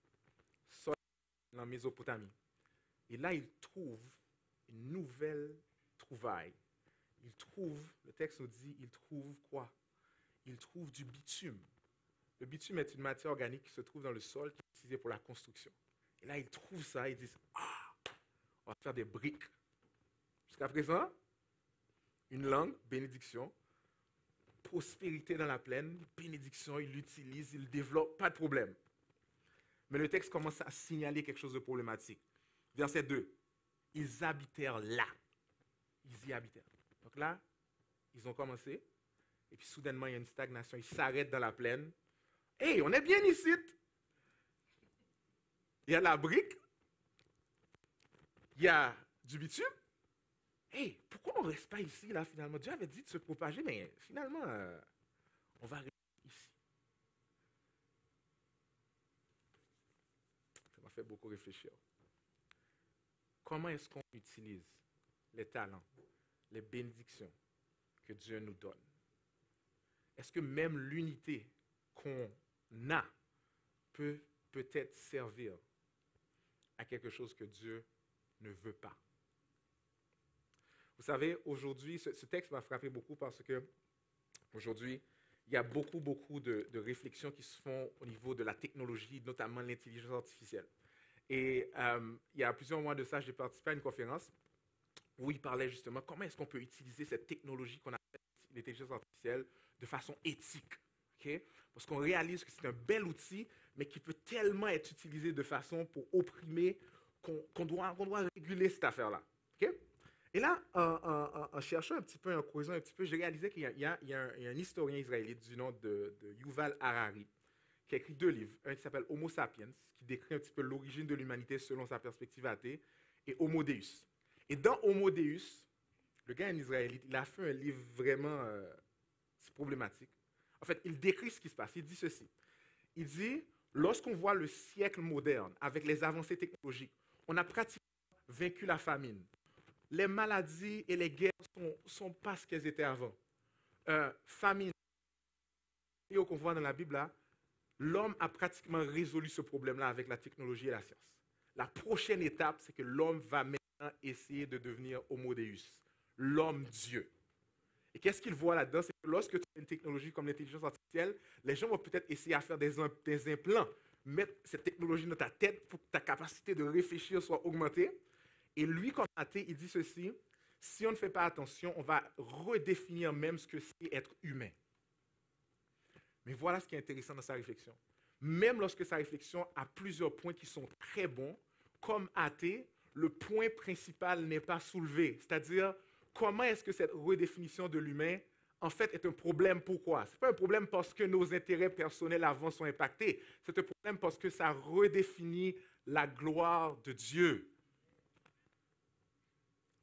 en Mésopotamie. Et là, ils trouvent une nouvelle trouvaille. Ils trouvent, le texte nous dit, ils trouvent quoi? Ils trouvent du bitume. Le bitume est une matière organique qui se trouve dans le sol, qui est utilisée pour la construction. Et là, ils trouvent ça, ils disent, ah, on va faire des briques. Jusqu'à présent, une langue, bénédiction, prospérité dans la plaine, bénédiction, ils l'utilisent, ils le développent, pas de problème. Mais le texte commence à signaler quelque chose de problématique. Verset 2. Ils habitèrent là. Ils y habitèrent. Donc là, ils ont commencé. Et puis soudainement, il y a une stagnation. Ils s'arrêtent dans la plaine. Hey, on est bien ici. Il y a la brique. Il y a du bitume. Hey, pourquoi on ne reste pas ici, là, finalement? Dieu avait dit de se propager, mais finalement, on va rester ici. Ça m'a fait beaucoup réfléchir. Comment est-ce qu'on utilise les talents, les bénédictions que Dieu nous donne? Est-ce que même l'unité qu'on a peut peut-être servir à quelque chose que Dieu ne veut pas? Vous savez, aujourd'hui, ce texte m'a frappé beaucoup parce que aujourd'hui, il y a beaucoup de réflexions qui se font au niveau de la technologie, notamment l'intelligence artificielle. Et il y a plusieurs mois de ça, j'ai participé à une conférence où il parlait justement comment est-ce qu'on peut utiliser cette technologie qu'on appelle l'intelligence artificielle de façon éthique. Okay? Parce qu'on réalise que c'est un bel outil, mais qui peut tellement être utilisé de façon pour opprimer qu'on doit réguler cette affaire-là. Okay? Et là, en cherchant un petit peu, en creusant un petit peu, j'ai réalisé qu'il y a un historien israélite du nom de Yuval Harari qui a écrit 2 livres. Un qui s'appelle Homo sapiens, qui décrit un petit peu l'origine de l'humanité selon sa perspective athée, et Homo Deus. Et dans Homo Deus, le gars, un israélite, il a fait un livre vraiment problématique. En fait, il décrit ce qui se passe. Il dit ceci. Il dit, lorsqu'on voit le siècle moderne, avec les avancées technologiques, on a pratiquement vaincu la famine. Les maladies et les guerres sont pas ce qu'elles étaient avant. Famine, qu'on voit dans la Bible, là, l'homme a pratiquement résolu ce problème-là avec la technologie et la science. La prochaine étape, c'est que l'homme va maintenant essayer de devenir Homo Deus, l'homme Dieu. Et qu'est-ce qu'il voit là-dedans? C'est que lorsque tu as une technologie comme l'intelligence artificielle, les gens vont peut-être essayer à faire des implants, mettre cette technologie dans ta tête pour que ta capacité de réfléchir soit augmentée. Et lui, comme athée, il dit ceci, si on ne fait pas attention, on va redéfinir même ce que c'est être humain. Mais voilà ce qui est intéressant dans sa réflexion. Même lorsque sa réflexion a plusieurs points qui sont très bons, comme athée, le point principal n'est pas soulevé. C'est-à-dire, comment est-ce que cette redéfinition de l'humain, en fait, est un problème? Pourquoi? Ce n'est pas un problème parce que nos intérêts personnels avant sont impactés. C'est un problème parce que ça redéfinit la gloire de Dieu.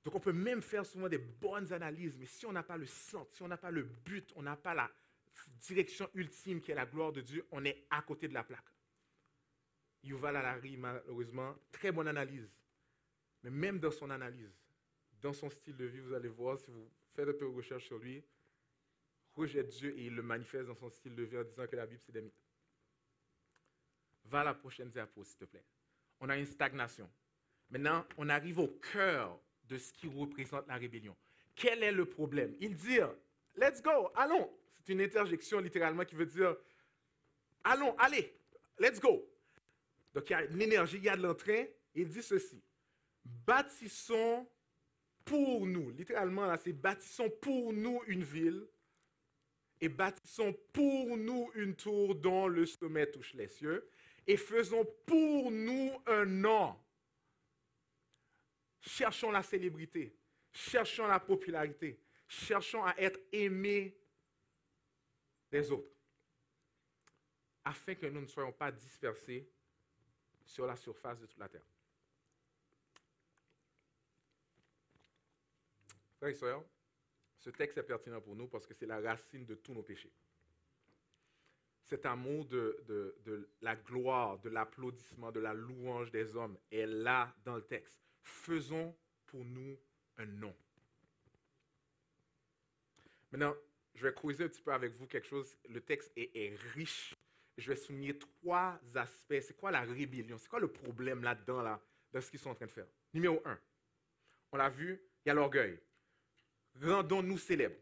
Donc, on peut même faire souvent des bonnes analyses, mais si on n'a pas le centre, si on n'a pas le but, on n'a pas la direction ultime qui est la gloire de Dieu, on est à côté de la plaque. Yuval Harari, malheureusement, très bonne analyse. Mais même dans son analyse, dans son style de vie, vous allez voir, si vous faites un peu de recherche sur lui, rejette Dieu et il le manifeste dans son style de vie en disant que la Bible, c'est des mythes. Va à la prochaine diapo, s'il te plaît. On a une stagnation. Maintenant, on arrive au cœur de ce qui représente la rébellion. Quel est le problème? Il dit, let's go, allons. C'est une interjection littéralement qui veut dire, allons, allez, let's go. Donc il y a de l'énergie, il y a de l'entrain. Il dit ceci, bâtissons pour nous, littéralement là, c'est bâtissons pour nous une ville et bâtissons pour nous une tour dont le sommet touche les cieux et faisons pour nous un nom. Cherchons la célébrité, cherchons la popularité, cherchons à être aimés des autres, afin que nous ne soyons pas dispersés sur la surface de toute la terre. Frères et sœurs, ce texte est pertinent pour nous parce que c'est la racine de tous nos péchés. Cet amour de la gloire, de l'applaudissement, de la louange des hommes est là dans le texte. Faisons pour nous un nom. Maintenant, je vais creuser un petit peu avec vous quelque chose. Le texte est riche. Je vais souligner 3 aspects. C'est quoi la rébellion? C'est quoi le problème là-dedans, là, dans ce qu'ils sont en train de faire? Numéro 1, on l'a vu, il y a l'orgueil. Rendons-nous célèbres.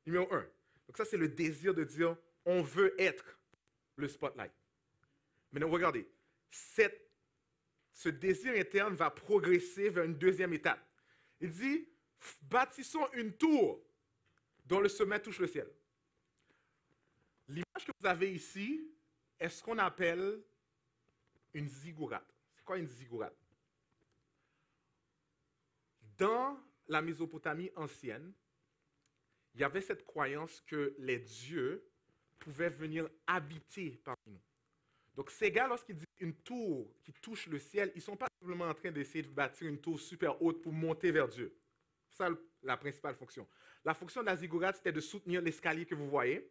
Numéro 1. Donc ça, c'est le désir de dire, on veut être le spotlight. Maintenant, regardez, ce désir interne va progresser vers une deuxième étape. Il dit, bâtissons une tour dont le sommet touche le ciel. L'image que vous avez ici est ce qu'on appelle une ziggourate. C'est quoi une ziggourate? Dans la Mésopotamie ancienne, il y avait cette croyance que les dieux pouvaient venir habiter parmi nous. Donc ces gars, lorsqu'ils disent une tour qui touche le ciel, ils ne sont pas simplement en train d'essayer de bâtir une tour super haute pour monter vers Dieu. C'est ça la principale fonction. La fonction de la ziggourate, c'était de soutenir l'escalier que vous voyez.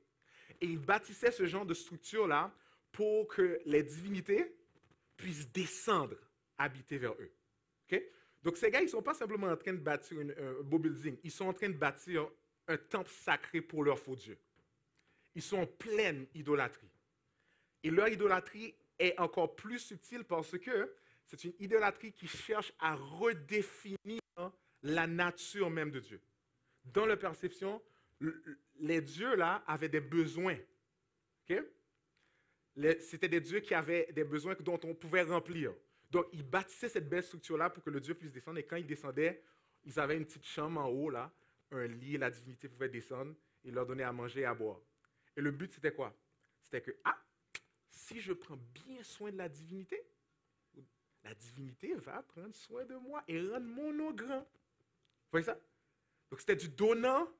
Et ils bâtissaient ce genre de structure-là pour que les divinités puissent descendre, habiter vers eux. Okay? Donc ces gars, ils ne sont pas simplement en train de bâtir un beau building, ils sont en train de bâtir un temple sacré pour leur faux Dieu. Ils sont en pleine idolâtrie. Et leur idolâtrie est encore plus subtile parce que c'est une idolâtrie qui cherche à redéfinir la nature même de Dieu. Dans leur perception, les dieux là avaient des besoins. Okay? C'était des dieux qui avaient des besoins dont on pouvait remplir. Donc, ils bâtissaient cette belle structure-là pour que le Dieu puisse descendre. Et quand ils descendaient, ils avaient une petite chambre en haut, là, un lit, la divinité pouvait descendre et leur donner à manger et à boire. Et le but, c'était quoi? C'était que, si je prends bien soin de la divinité va prendre soin de moi et rendre mon nom grand. Vous voyez ça? Donc, c'était du donnant.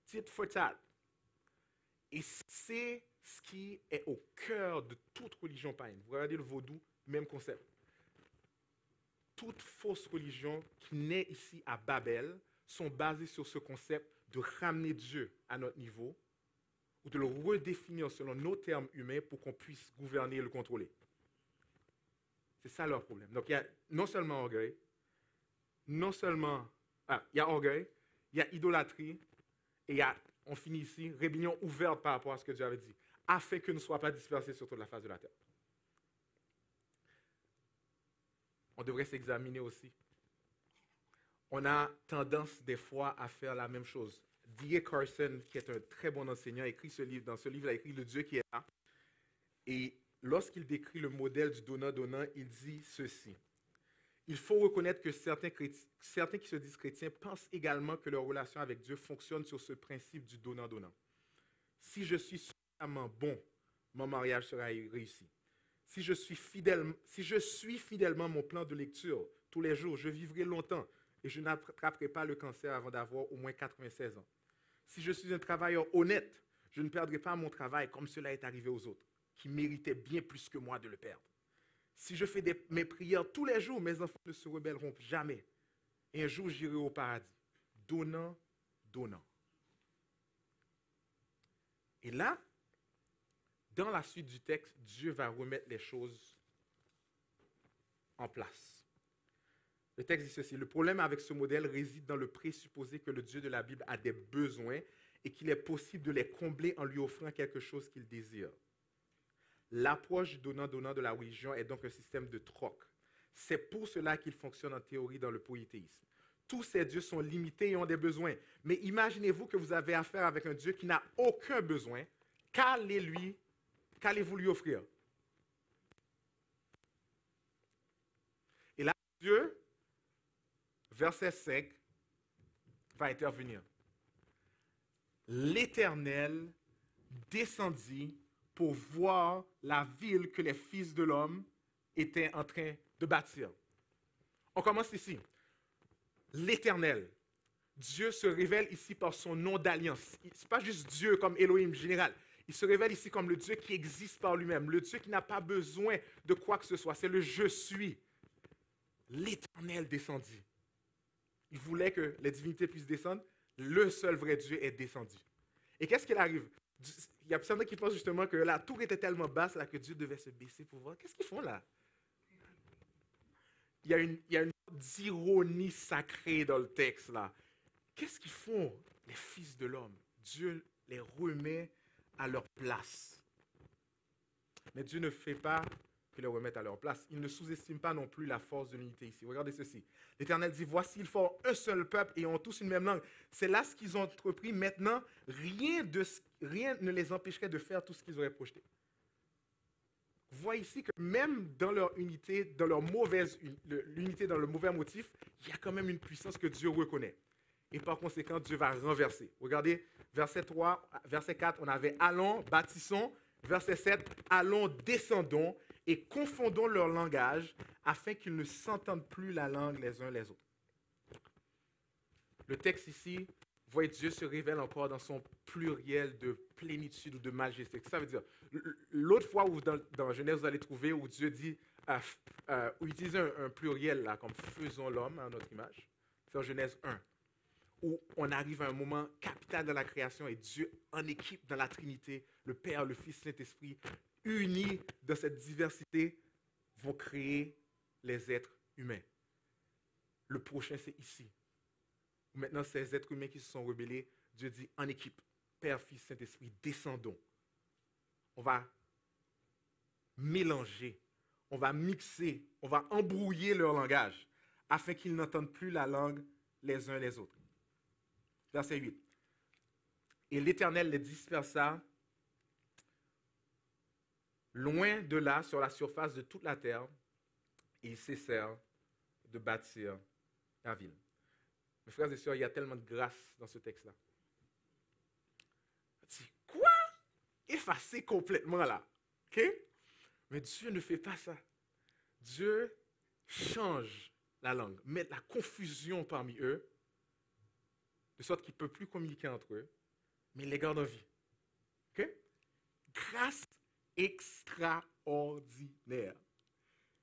Tit for tat. Et c'est ce qui est au cœur de toute religion païenne. Vous regardez le vaudou, même concept. Toute fausse religion qui naît ici à Babel sont basées sur ce concept de ramener Dieu à notre niveau ou de le redéfinir selon nos termes humains pour qu'on puisse gouverner et le contrôler. C'est ça leur problème. Donc, il y a non seulement orgueil, il y a orgueil, il y a idolâtrie, et il y a, on finit ici, rébellion ouverte par rapport à ce que Dieu avait dit, afin que nous ne soyons pas dispersés sur toute la face de la terre. On devrait s'examiner aussi. On a tendance des fois à faire la même chose. D.A. Carson, qui est un très bon enseignant, écrit ce livre. Dans ce livre, il a écrit Le Dieu qui est là. Et lorsqu'il décrit le modèle du donnant-donnant, il dit ceci. Il faut reconnaître que certains qui se disent chrétiens pensent également que leur relation avec Dieu fonctionne sur ce principe du donnant-donnant. Si je suis suffisamment bon, mon mariage sera réussi. Si je suis fidèlement mon plan de lecture tous les jours, je vivrai longtemps et je n'attraperai pas le cancer avant d'avoir au moins 96 ans. Si je suis un travailleur honnête, je ne perdrai pas mon travail comme cela est arrivé aux autres, qui méritaient bien plus que moi de le perdre. Si je fais mes prières tous les jours, mes enfants ne se rebelleront jamais. Et un jour, j'irai au paradis. Donnant. Et là, dans la suite du texte, Dieu va remettre les choses en place. Le texte dit ceci. Le problème avec ce modèle réside dans le présupposé que le Dieu de la Bible a des besoins et qu'il est possible de les combler en lui offrant quelque chose qu'il désire. L'approche du donnant-donnant de la religion est donc un système de troc. C'est pour cela qu'il fonctionne en théorie dans le polythéisme. Tous ces dieux sont limités et ont des besoins. Mais imaginez-vous que vous avez affaire avec un Dieu qui n'a aucun besoin. Qu'allez-vous lui offrir? Et là, Dieu, verset 5, va intervenir. L'Éternel descendit pour voir la ville que les fils de l'homme étaient en train de bâtir. On commence ici. L'Éternel. Dieu se révèle ici par son nom d'alliance. Ce n'est pas juste Dieu comme Elohim général. Il se révèle ici comme le Dieu qui existe par lui-même, le Dieu qui n'a pas besoin de quoi que ce soit. C'est le je suis. L'Éternel descendit. Il voulait que les divinités puissent descendre. Le seul vrai Dieu est descendu. Et qu'est-ce qu'il arrive? Il y a certains qui pensent justement que la tour était tellement basse là, que Dieu devait se baisser pour voir. Qu'est-ce qu'ils font là? Il y a une sorte d'ironie sacrée dans le texte là. Qu'est-ce qu'ils font, les fils de l'homme? Dieu les remet à leur place. Mais Dieu ne fait pas qu'ils les remettent à leur place. Il ne sous-estime pas non plus la force de l'unité ici. Regardez ceci. L'Éternel dit, voici, ils forment un seul peuple et ont tous une même langue. C'est là ce qu'ils ont entrepris. Maintenant, rien ne les empêcherait de faire tout ce qu'ils auraient projeté. Vous voyez ici que même dans leur unité, dans leur l'unité dans le mauvais motif, il y a quand même une puissance que Dieu reconnaît. Et par conséquent, Dieu va renverser. Regardez, verset 4, on avait « Allons, bâtissons ». Verset 7, « Allons, descendons et confondons leur langage afin qu'ils ne s'entendent plus la langue les uns les autres. » Le texte ici, vous voyez, Dieu se révèle encore dans son pluriel de plénitude ou de majesté. Ça veut dire, l'autre fois où dans Genèse, vous allez trouver où Dieu dit, où il utilise un pluriel là, comme « faisons l'homme à notre image », c'est en Genèse 1. Où on arrive à un moment capital dans la création et Dieu en équipe dans la Trinité, le Père, le Fils, l'Saint-Esprit, unis dans cette diversité, vont créer les êtres humains. Le prochain, c'est ici. Maintenant, ces êtres humains qui se sont rebellés, Dieu dit en équipe, Père, Fils, Saint-Esprit, descendons. On va mélanger, on va mixer, on va embrouiller leur langage afin qu'ils n'entendent plus la langue les uns les autres. Verset 8. Et l'Éternel les dispersa loin de là, sur la surface de toute la terre, et ils cessèrent de bâtir la ville. Mes frères et sœurs, il y a tellement de grâce dans ce texte-là. Quoi? Effacé complètement là. OK? Mais Dieu ne fait pas ça. Dieu change la langue, met la confusion parmi eux, de sorte qu'ils ne peuvent plus communiquer entre eux, mais ils les gardent en vie. OK? Grâce extraordinaire.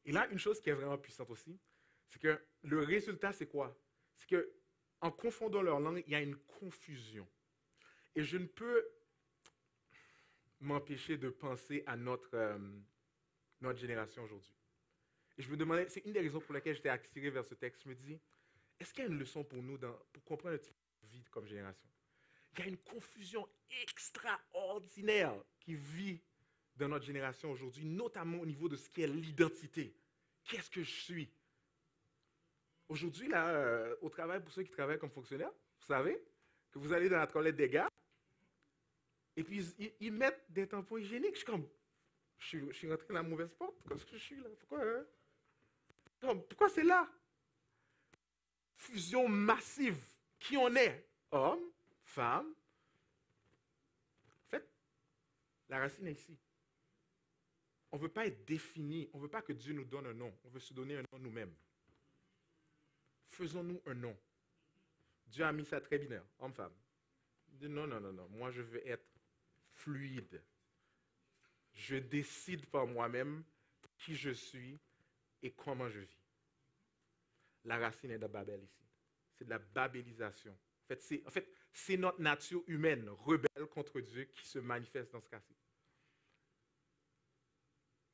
Et là, une chose qui est vraiment puissante aussi, c'est que le résultat, c'est quoi? C'est qu'en confondant leur langue, il y a une confusion. Et je ne peux m'empêcher de penser à notre génération aujourd'hui. Et je me demandais, c'est une des raisons pour lesquelles j'étais attiré vers ce texte. Je me dis, est-ce qu'il y a une leçon pour nous pour comprendre notre vie comme génération? Il y a une confusion extraordinaire qui vit dans notre génération aujourd'hui, notamment au niveau de ce qui est l'identité. Qu'est-ce que je suis? Aujourd'hui, là, au travail, pour ceux qui travaillent comme fonctionnaires, vous savez que vous allez dans la toilette des gars, et puis ils mettent des tampons hygiéniques. Je suis rentré dans la mauvaise porte. Qu'est-ce que je suis là? Pourquoi c'est là? Fusion massive. Qui on est? Homme, femme. En fait, la racine est ici. On ne veut pas être défini. On ne veut pas que Dieu nous donne un nom. On veut se donner un nom nous-mêmes. Faisons-nous un nom. Dieu a mis ça très binaire, homme-femme. Il dit non. Moi, je veux être fluide. Je décide par moi-même qui je suis et comment je vis. La racine est de Babel ici. C'est de la babélisation. En fait, c'est notre nature humaine, rebelle contre Dieu, qui se manifeste dans ce cas-ci.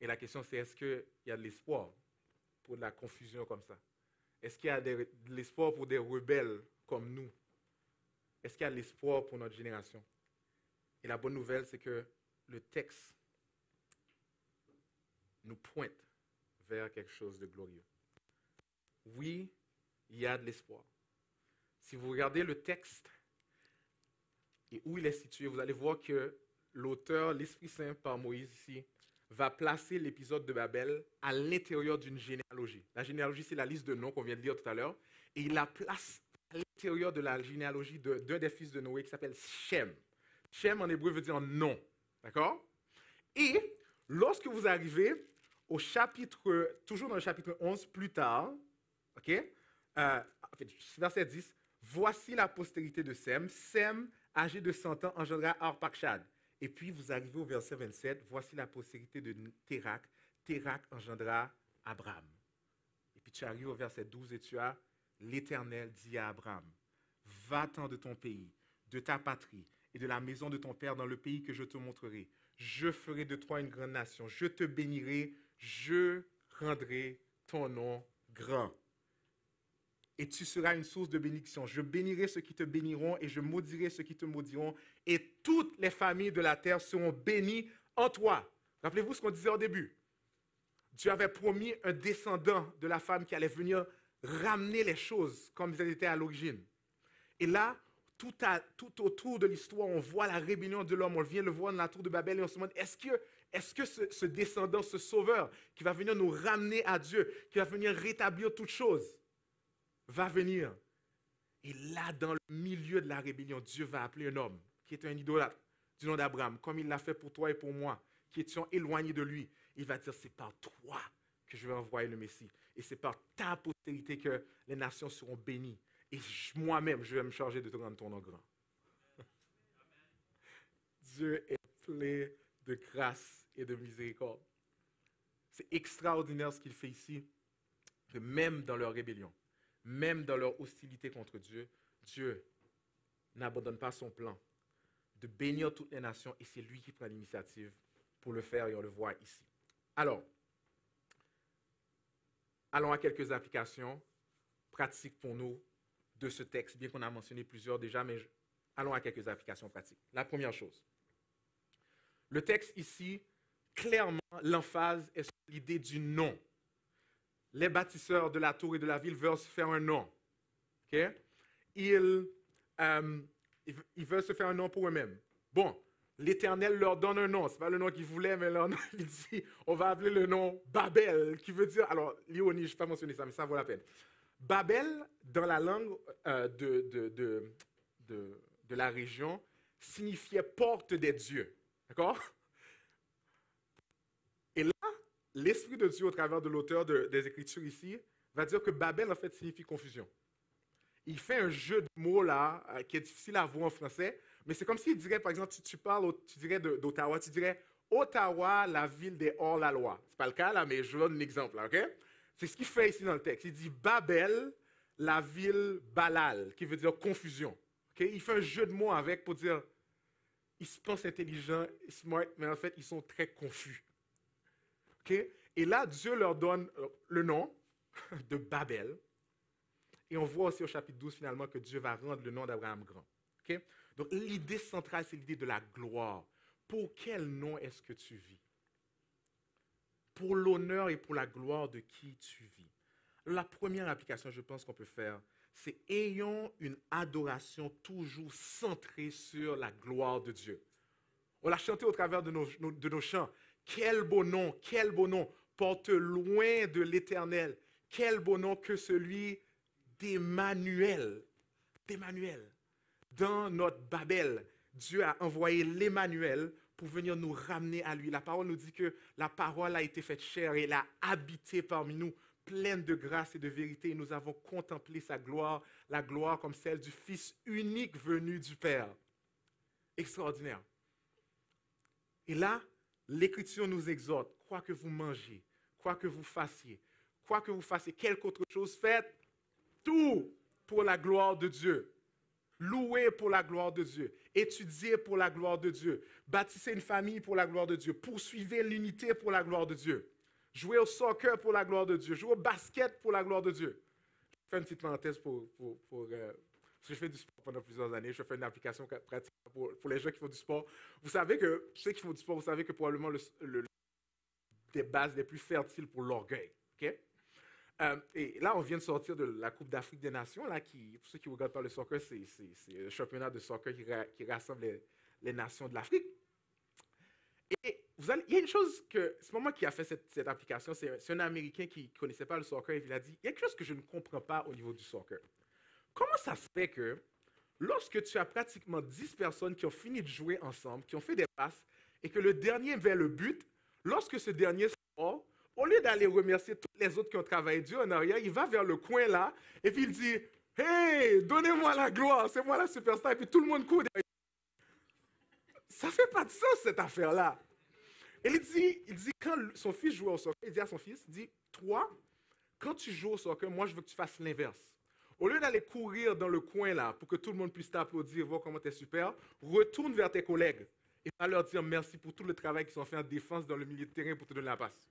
Et la question, c'est est-ce qu'il y a de l'espoir pour de la confusion comme ça? Est-ce qu'il y a de l'espoir pour des rebelles comme nous? Est-ce qu'il y a de l'espoir pour notre génération? Et la bonne nouvelle, c'est que le texte nous pointe vers quelque chose de glorieux. oui, il y a de l'espoir. Si vous regardez le texte et où il est situé, vous allez voir que l'auteur, l'Esprit Saint par Moïse ici, va placer l'épisode de Babel à l'intérieur d'une généalogie. La généalogie, c'est la liste de noms qu'on vient de lire tout à l'heure. Et il la place à l'intérieur de la généalogie d'un des fils de Noé qui s'appelle Shem. Shem en hébreu veut dire nom. D'accord? Et lorsque vous arrivez au chapitre, toujours dans le chapitre 11, plus tard, ok? Verset 10, voici la postérité de Sem. Sem, âgé de 100 ans, engendra Arpachshad. Et puis vous arrivez au verset 27, voici la postérité de Térak. Térak engendra Abraham. Et puis tu arrives au verset 12 et tu as l'Éternel dit à Abraham, va-t'en de ton pays, de ta patrie et de la maison de ton père dans le pays que je te montrerai. Je ferai de toi une grande nation, je te bénirai, je rendrai ton nom grand. Et tu seras une source de bénédiction. Je bénirai ceux qui te béniront et je maudirai ceux qui te maudiront. Et toutes les familles de la terre seront bénies en toi. Rappelez-vous ce qu'on disait au début. Dieu avait promis un descendant de la femme qui allait venir ramener les choses comme elles étaient à l'origine. Et là, tout autour de l'histoire, on voit la rébellion de l'homme. On vient le voir dans la tour de Babel et on se demande, est-ce que ce descendant, ce sauveur qui va venir nous ramener à Dieu, qui va venir rétablir toutes choses, va venir. Et là, dans le milieu de la rébellion, Dieu va appeler un homme qui est un idolâtre du nom d'Abraham, comme il l'a fait pour toi et pour moi, qui étions éloignés de lui. Il va dire, c'est par toi que je vais envoyer le Messie. Et c'est par ta postérité que les nations seront bénies. Et moi-même, je vais me charger de te rendre ton nom grand. Dieu est plein de grâce et de miséricorde. C'est extraordinaire ce qu'il fait ici, que même dans leur rébellion, même dans leur hostilité contre Dieu, Dieu n'abandonne pas son plan de bénir toutes les nations et c'est lui qui prend l'initiative pour le faire et on le voit ici. Alors, allons à quelques applications pratiques pour nous de ce texte, bien qu'on a mentionné plusieurs déjà, mais allons à quelques applications pratiques. La première chose, le texte ici, clairement, l'emphase est sur l'idée du nom. Les bâtisseurs de la tour et de la ville veulent se faire un nom. Okay? Ils veulent se faire un nom pour eux-mêmes. Bon, l'Éternel leur donne un nom. Ce n'est pas le nom qu'ils voulaient, mais leur nom, il dit, on va appeler le nom Babel, qui veut dire, alors, Léonie, je n'ai pas mentionné ça, mais ça vaut la peine. Babel, dans la langue de la région, signifiait porte des dieux. D'accord? Et là, l'Esprit de Dieu, au travers de l'auteur des Écritures ici, va dire que Babel, en fait, signifie confusion. Il fait un jeu de mots là, qui est difficile à voir en français, mais c'est comme s'il dirait, par exemple, si tu parles, tu dirais d'Ottawa, tu dirais Ottawa, la ville des hors-la-loi. Ce n'est pas le cas là, mais je donne un exemple là, ok? C'est ce qu'il fait ici dans le texte. Il dit Babel, la ville Balal, qui veut dire confusion. Okay? Il fait un jeu de mots avec pour dire, ils se pensent intelligents, smart, mais en fait, ils sont très confus. Okay? Et là, Dieu leur donne le nom de Babel. Et on voit aussi au chapitre 12, finalement, que Dieu va rendre le nom d'Abraham grand. Okay? Donc, l'idée centrale, c'est l'idée de la gloire. Pour quel nom est-ce que tu vis? Pour l'honneur et pour la gloire de qui tu vis. La première application, je pense qu'on peut faire, c'est ayons une adoration toujours centrée sur la gloire de Dieu. On l'a chanté au travers de nos chants. Quel beau nom, porte loin de l'Éternel. Quel beau nom que celui d'Emmanuel. Dans notre Babel, Dieu a envoyé l'Emmanuel pour venir nous ramener à lui. La parole nous dit que la parole a été faite chair et elle a habité parmi nous, pleine de grâce et de vérité. Et nous avons contemplé sa gloire, la gloire comme celle du Fils unique venu du Père. Extraordinaire. Et là, l'Écriture nous exhorte, quoi que vous mangez, quoi que vous fassiez, quelque autre chose, faites tout pour la gloire de Dieu. Louez pour la gloire de Dieu. Étudiez pour la gloire de Dieu. Bâtissez une famille pour la gloire de Dieu. Poursuivez l'unité pour la gloire de Dieu. Jouez au soccer pour la gloire de Dieu. Jouez au basket pour la gloire de Dieu. Je fais une petite parenthèse parce que je fais du sport pendant plusieurs années. Je fais une application pratique pour les gens qui font du sport. Vous savez que, ceux qui font du sport, vous savez que probablement des bases les plus fertiles pour l'orgueil. Okay? Et là, on vient de sortir de la Coupe d'Afrique des Nations, là, pour ceux qui ne regardent pas le soccer, c'est le championnat de soccer qui rassemble les nations de l'Afrique. Et il y a une chose que, c'est moi qui a fait cette application, c'est un Américain qui ne connaissait pas le soccer, et il a dit, il y a quelque chose que je ne comprends pas au niveau du soccer. Comment ça se fait que lorsque tu as pratiquement 10 personnes qui ont fini de jouer ensemble, qui ont fait des passes, et que le dernier vers le but, lorsque ce dernier sort, au lieu d'aller remercier tous les autres qui ont travaillé dur en arrière, il va vers le coin là, et puis il dit, « Hey, donnez-moi la gloire, c'est moi la superstar », et puis tout le monde court derrière. Ça ne fait pas de sens, cette affaire-là. Et il dit, quand son fils jouait au soccer, il dit à son fils, il dit, « Toi, quand tu joues au soccer, moi, je veux que tu fasses l'inverse. Au lieu d'aller courir dans le coin là, pour que tout le monde puisse t'applaudir, voir comment tu es super, retourne vers tes collègues et va leur dire merci pour tout le travail qu'ils ont fait en défense dans le milieu de terrain pour te donner la passe. »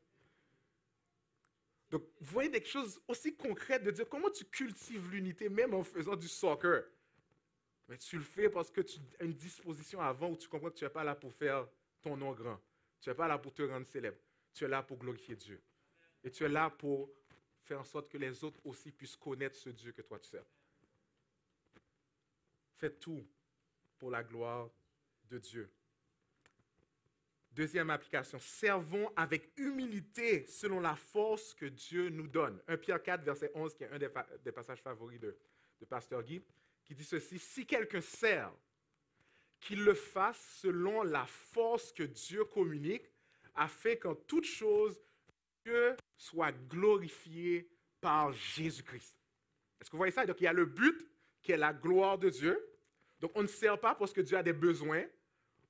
Donc, vous voyez des choses aussi concrètes de dire comment tu cultives l'unité, même en faisant du soccer. Mais tu le fais parce que tu as une disposition avant où tu comprends que tu n'es pas là pour faire ton nom grand. Tu n'es pas là pour te rendre célèbre. Tu es là pour glorifier Dieu. Et tu es là pour faire en sorte que les autres aussi puissent connaître ce Dieu que toi tu sers. Fais tout pour la gloire de Dieu. Deuxième application, servons avec humilité selon la force que Dieu nous donne. 1 Pierre 4, verset 11, qui est un des passages favoris de Pasteur Guy, qui dit ceci, « Si quelqu'un sert, qu'il le fasse selon la force que Dieu communique, afin qu'en toute chose, Dieu soit glorifié par Jésus-Christ. » Est-ce que vous voyez ça? Donc, il y a le but qui est la gloire de Dieu. Donc, on ne sert pas parce que Dieu a des besoins.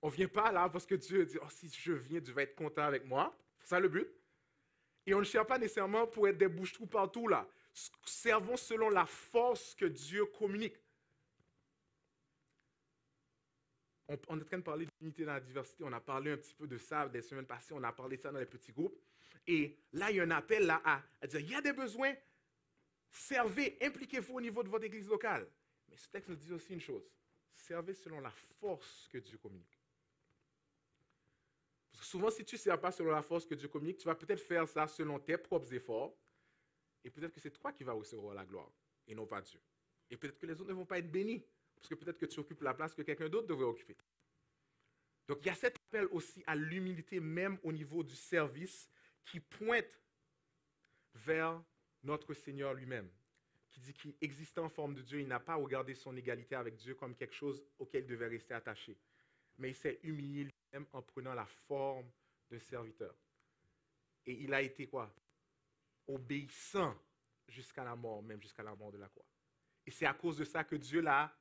On ne vient pas là parce que Dieu dit, « Oh, si je viens, Dieu va être content avec moi. » C'est ça le but. Et on ne cherche pas nécessairement pour être des bouche-trous partout là. Servons selon la force que Dieu communique. On est en train de parler d'unité dans la diversité. On a parlé un petit peu de ça des semaines passées. On a parlé de ça dans les petits groupes. Et là, il y a un appel là, à dire, il y a des besoins. Servez, impliquez-vous au niveau de votre église locale. Mais ce texte nous dit aussi une chose. Servez selon la force que Dieu communique. Parce que souvent, si tu ne sers pas selon la force que Dieu communique, tu vas peut-être faire ça selon tes propres efforts. Et peut-être que c'est toi qui vas recevoir la gloire et non pas Dieu. Et peut-être que les autres ne vont pas être bénis. Parce que peut-être que tu occupes la place que quelqu'un d'autre devrait occuper. Donc, il y a cet appel aussi à l'humilité, même au niveau du service, qui pointe vers notre Seigneur lui-même, qui dit qu'il existait en forme de Dieu, il n'a pas regardé son égalité avec Dieu comme quelque chose auquel il devait rester attaché. Mais il s'est humilié lui-même en prenant la forme de serviteur. Et il a été quoi? Obéissant jusqu'à la mort, même jusqu'à la mort de la croix. Et c'est à cause de ça que Dieu l'a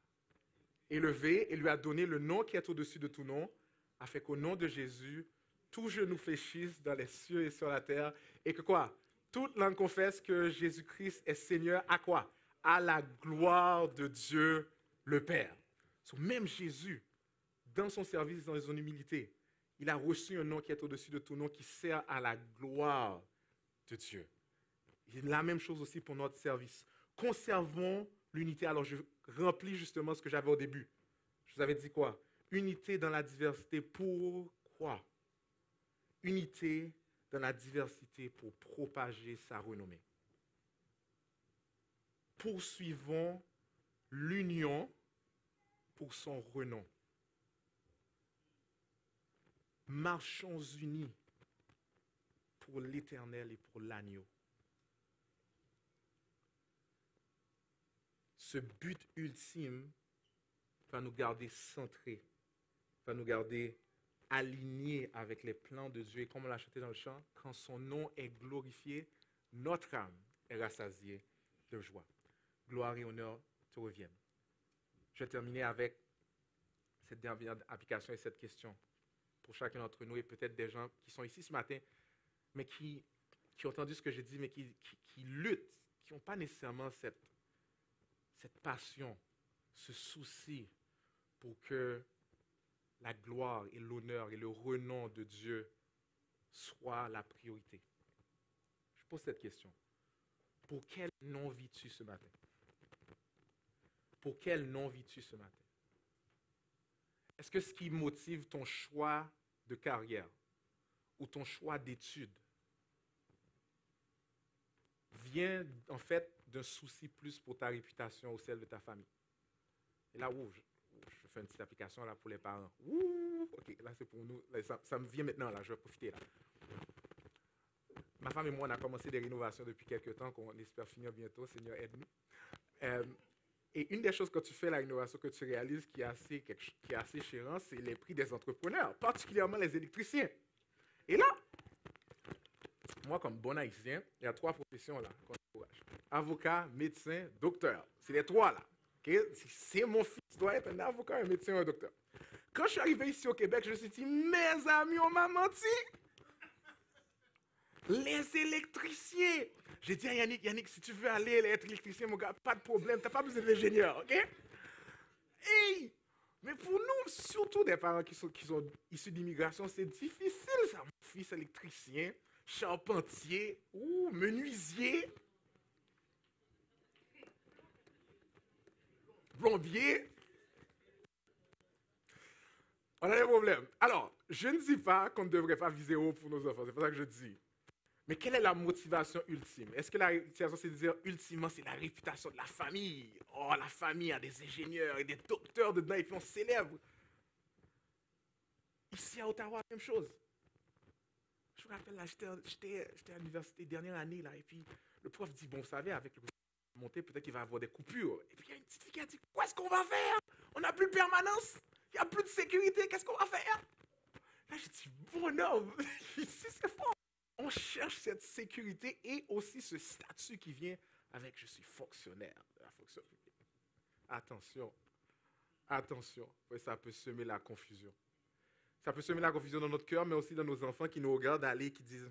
élevé et lui a donné le nom qui est au-dessus de tout nom, afin qu'au nom de Jésus, tout genou fléchisse dans les cieux et sur la terre, et que quoi? Toute langue confesse que Jésus-Christ est Seigneur à quoi? À la gloire de Dieu le Père. So, même Jésus, dans son service, dans son humilité, il a reçu un nom qui est au-dessus de tout nom, qui sert à la gloire de Dieu. C'est la même chose aussi pour notre service. Conservons l'unité. Alors, je remplis justement ce que j'avais au début. Je vous avais dit quoi? Unité dans la diversité. Pourquoi? Unité dans la diversité pour propager sa renommée. Poursuivons l'union pour son renom. Marchons unis pour l'Éternel et pour l'agneau. Ce but ultime va nous garder centrés, va nous garder alignés avec les plans de Dieu. Et comme on l'a chanté dans le chant, quand son nom est glorifié, notre âme est rassasiée de joie. Gloire et honneur te reviennent. Je vais terminer avec cette dernière application et cette question pour chacun d'entre nous et peut-être des gens qui sont ici ce matin, mais qui ont entendu ce que j'ai dit, mais qui luttent, qui n'ont pas nécessairement cette passion, ce souci pour que la gloire et l'honneur et le renom de Dieu soient la priorité. Je pose cette question. Pour quel nom vis-tu ce matin? Pour quel nom vis-tu ce matin? Est-ce que ce qui motive ton choix de carrière ou ton choix d'études vient en fait d'un souci plus pour ta réputation ou celle de ta famille. Et là, je fais une petite application là pour les parents. OK, là c'est pour nous. Là, ça me vient maintenant, là, je vais profiter là. Ma femme et moi, on a commencé des rénovations depuis quelques temps, qu'on espère finir bientôt, Seigneur aide-nous. Et une des choses quand tu fais la rénovation que tu réalises qui est assez chérant, c'est les prix des entrepreneurs, particulièrement les électriciens. Et là, moi, comme bon haïtien, il y a 3 professions là qu'on encourage. Avocat, médecin, docteur. C'est les 3 là. Okay? C'est mon fils doit être un avocat, un médecin ou un docteur. Quand je suis arrivé ici au Québec, je me suis dit, mes amis, on m'a menti. Les électriciens. J'ai dit à Yannick, si tu veux aller être électricien, mon gars, pas de problème, tu n'as pas besoin d'ingénieur, OK? Hey! Mais pour nous, surtout des parents qui sont issus d'immigration, c'est difficile, ça. Mon fils électricien, charpentier, ou menuisier, plombier. On a des problèmes. Alors, je ne dis pas qu'on ne devrait pas viser haut pour nos enfants, c'est pas ça que je dis. Mais quelle est la motivation ultime? Est-ce que la motivation, c'est de dire, ultimement, c'est la réputation de la famille? Oh, la famille a des ingénieurs et des docteurs dedans, et puis on célèbre. Ici à Ottawa, même chose. Je me rappelle, là, j'étais à l'université dernière année, là, et puis le prof dit, bon, vous savez, avec le monter, peut-être qu'il va y avoir des coupures. Et puis il y a une petite fille qui a dit, qu'est-ce qu'on va faire? On n'a plus de permanence, il n'y a plus de sécurité, qu'est-ce qu'on va faire? Là, j'ai dit, bon homme, ici c'est fort. On cherche cette sécurité et aussi ce statut qui vient avec « je suis fonctionnaire de la fonction publique ». Attention, attention, ça peut semer la confusion. Ça peut semer la confusion dans notre cœur, mais aussi dans nos enfants qui nous regardent aller, qui disent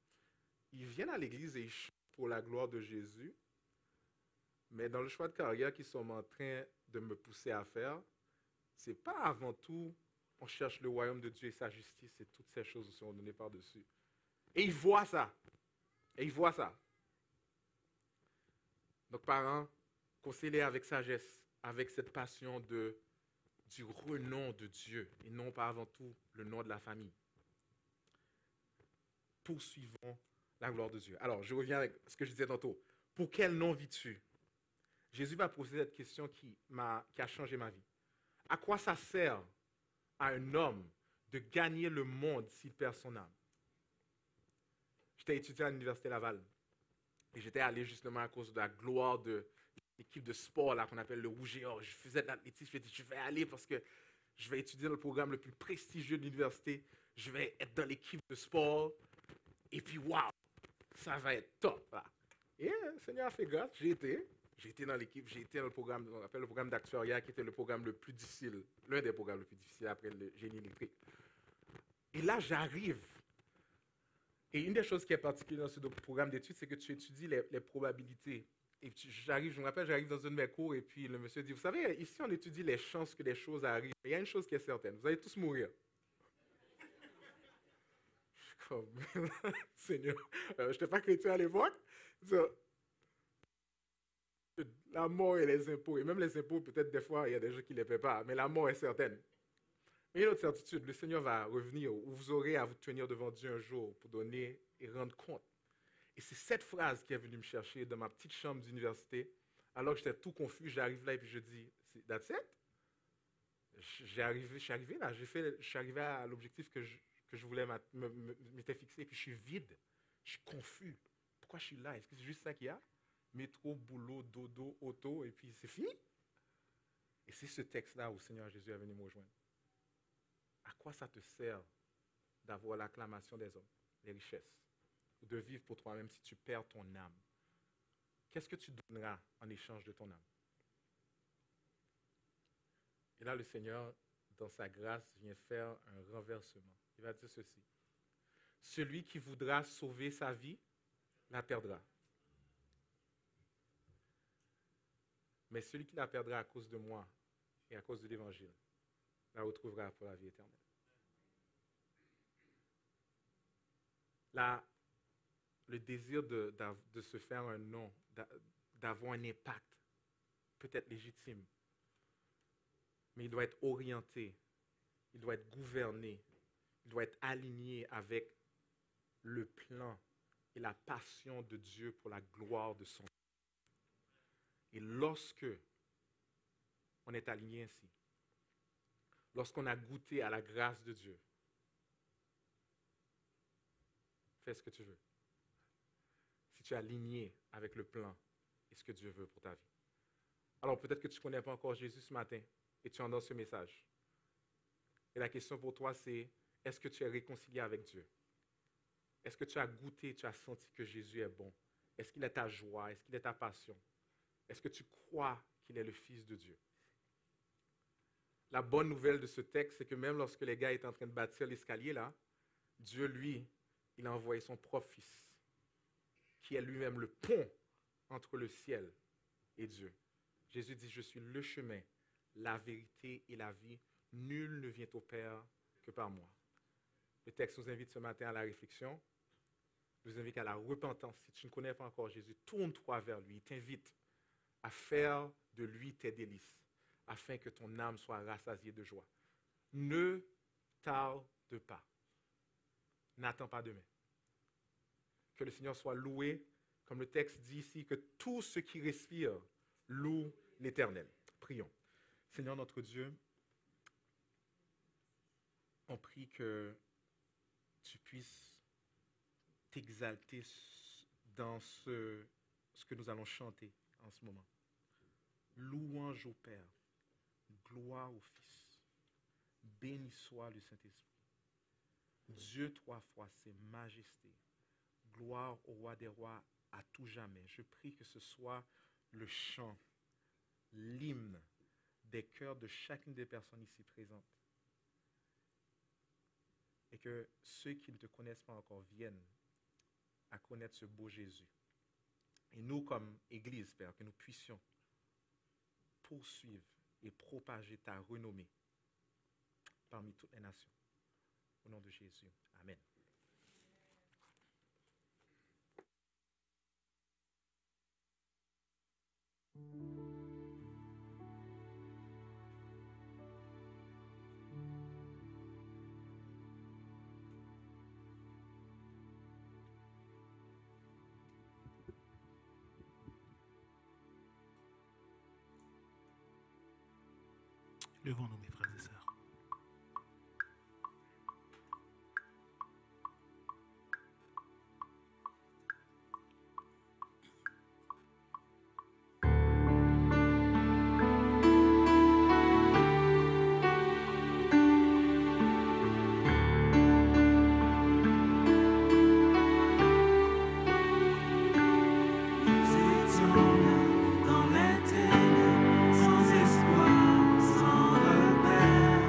« ils viennent à l'église et ils chantent pour la gloire de Jésus, mais dans le choix de carrière qu'ils sont en train de me pousser à faire, c'est pas avant tout, on cherche le royaume de Dieu et sa justice et toutes ces choses qui sont données par-dessus. » Et ils voient ça. Et ils voient ça. Donc, parents, conseillez-les avec sagesse, avec cette passion du renom de Dieu, et non pas avant tout le nom de la famille. Poursuivons la gloire de Dieu. Alors, je reviens avec ce que je disais tantôt. Pour quel nom vis-tu? Jésus va poser cette question qui a changé ma vie. À quoi ça sert à un homme de gagner le monde s'il perd son âme? J'étais étudiant à l'Université Laval et j'étais allé justement à cause de la gloire de l'équipe de sport là qu'on appelle le Rouge et Or. Je faisais de l'athlétisme, je me dis je vais aller parce que je vais étudier dans le programme le plus prestigieux de l'université. Je vais être dans l'équipe de sport et puis waouh, ça va être top là. Et le Seigneur a fait grâce, j'ai été dans l'équipe, j'ai été dans le programme, on appelle le programme d'actuariat qui était le programme le plus difficile, l'un des programmes les plus difficiles après le génie électrique. Et là j'arrive. Et une des choses qui est particulière dans ce programme d'études, c'est que tu étudies les probabilités. Et je me rappelle, j'arrive dans un de mes cours et puis le monsieur dit, vous savez, ici on étudie les chances que les choses arrivent. Mais il y a une chose qui est certaine, vous allez tous mourir. Je suis comme, Seigneur, je n'étais pas chrétien à l'époque. La mort et les impôts, et même les impôts, peut-être des fois, il y a des gens qui ne les paient pas, mais la mort est certaine. Mais une autre certitude, le Seigneur va revenir, où vous aurez à vous tenir devant Dieu un jour pour donner et rendre compte. Et c'est cette phrase qui est venue me chercher dans ma petite chambre d'université. Alors que j'étais tout confus, j'arrive là et puis je dis, that's it? Je suis arrivé là, je suis arrivé à l'objectif que je voulais m'étais fixé, et puis je suis vide, je suis confus. Pourquoi je suis là? Est-ce que c'est juste ça qu'il y a? Métro, boulot, dodo, auto, et puis c'est fini? Et c'est ce texte-là où le Seigneur Jésus est venu me rejoindre. À quoi ça te sert d'avoir l'acclamation des hommes, les richesses, ou de vivre pour toi-même si tu perds ton âme? Qu'est-ce que tu donneras en échange de ton âme? Et là, le Seigneur, dans sa grâce, vient faire un renversement. Il va dire ceci. Celui qui voudra sauver sa vie, la perdra. Mais celui qui la perdra à cause de moi et à cause de l'Évangile, la retrouvera pour la vie éternelle. Là, le désir de se faire un nom, d'avoir un impact, peut être légitime, mais il doit être orienté, il doit être gouverné, il doit être aligné avec le plan et la passion de Dieu pour la gloire de son nom. Et lorsque on est aligné ainsi, lorsqu'on a goûté à la grâce de Dieu, fais ce que tu veux. Si tu es aligné avec le plan et ce que Dieu veut pour ta vie. Alors peut-être que tu ne connais pas encore Jésus ce matin et tu entends ce message. Et la question pour toi, c'est, est-ce que tu es réconcilié avec Dieu? Est-ce que tu as goûté, tu as senti que Jésus est bon? Est-ce qu'il est ta joie? Est-ce qu'il est ta passion? Est-ce que tu crois qu'il est le Fils de Dieu? La bonne nouvelle de ce texte, c'est que même lorsque les gars étaient en train de bâtir l'escalier, là, Dieu, lui, il a envoyé son propre Fils, qui est lui-même le pont entre le ciel et Dieu. Jésus dit, je suis le chemin, la vérité et la vie. Nul ne vient au Père que par moi. Le texte nous invite ce matin à la réflexion, nous invite à la repentance. Si tu ne connais pas encore Jésus, tourne-toi vers lui. Il t'invite à faire de lui tes délices, afin que ton âme soit rassasiée de joie. Ne tarde pas. N'attends pas demain. Que le Seigneur soit loué, comme le texte dit ici, que tout ce qui respire loue l'Éternel. Prions. Seigneur notre Dieu, on prie que tu puisses t'exalter dans ce que nous allons chanter en ce moment. Louange au Père, gloire au Fils, béni soit le Saint-Esprit. Dieu trois fois, c'est majesté, gloire au roi des rois à tout jamais. Je prie que ce soit le chant, l'hymne des cœurs de chacune des personnes ici présentes. Et que ceux qui ne te connaissent pas encore viennent à connaître ce beau Jésus. Et nous, comme Église, Père, que nous puissions poursuivre et propager ta renommée parmi toutes les nations. Au nom de Jésus. Amen. Levons-nous, mes frères et sœurs. Nous étions là dans les ténèbres, sans espoir, sans repère.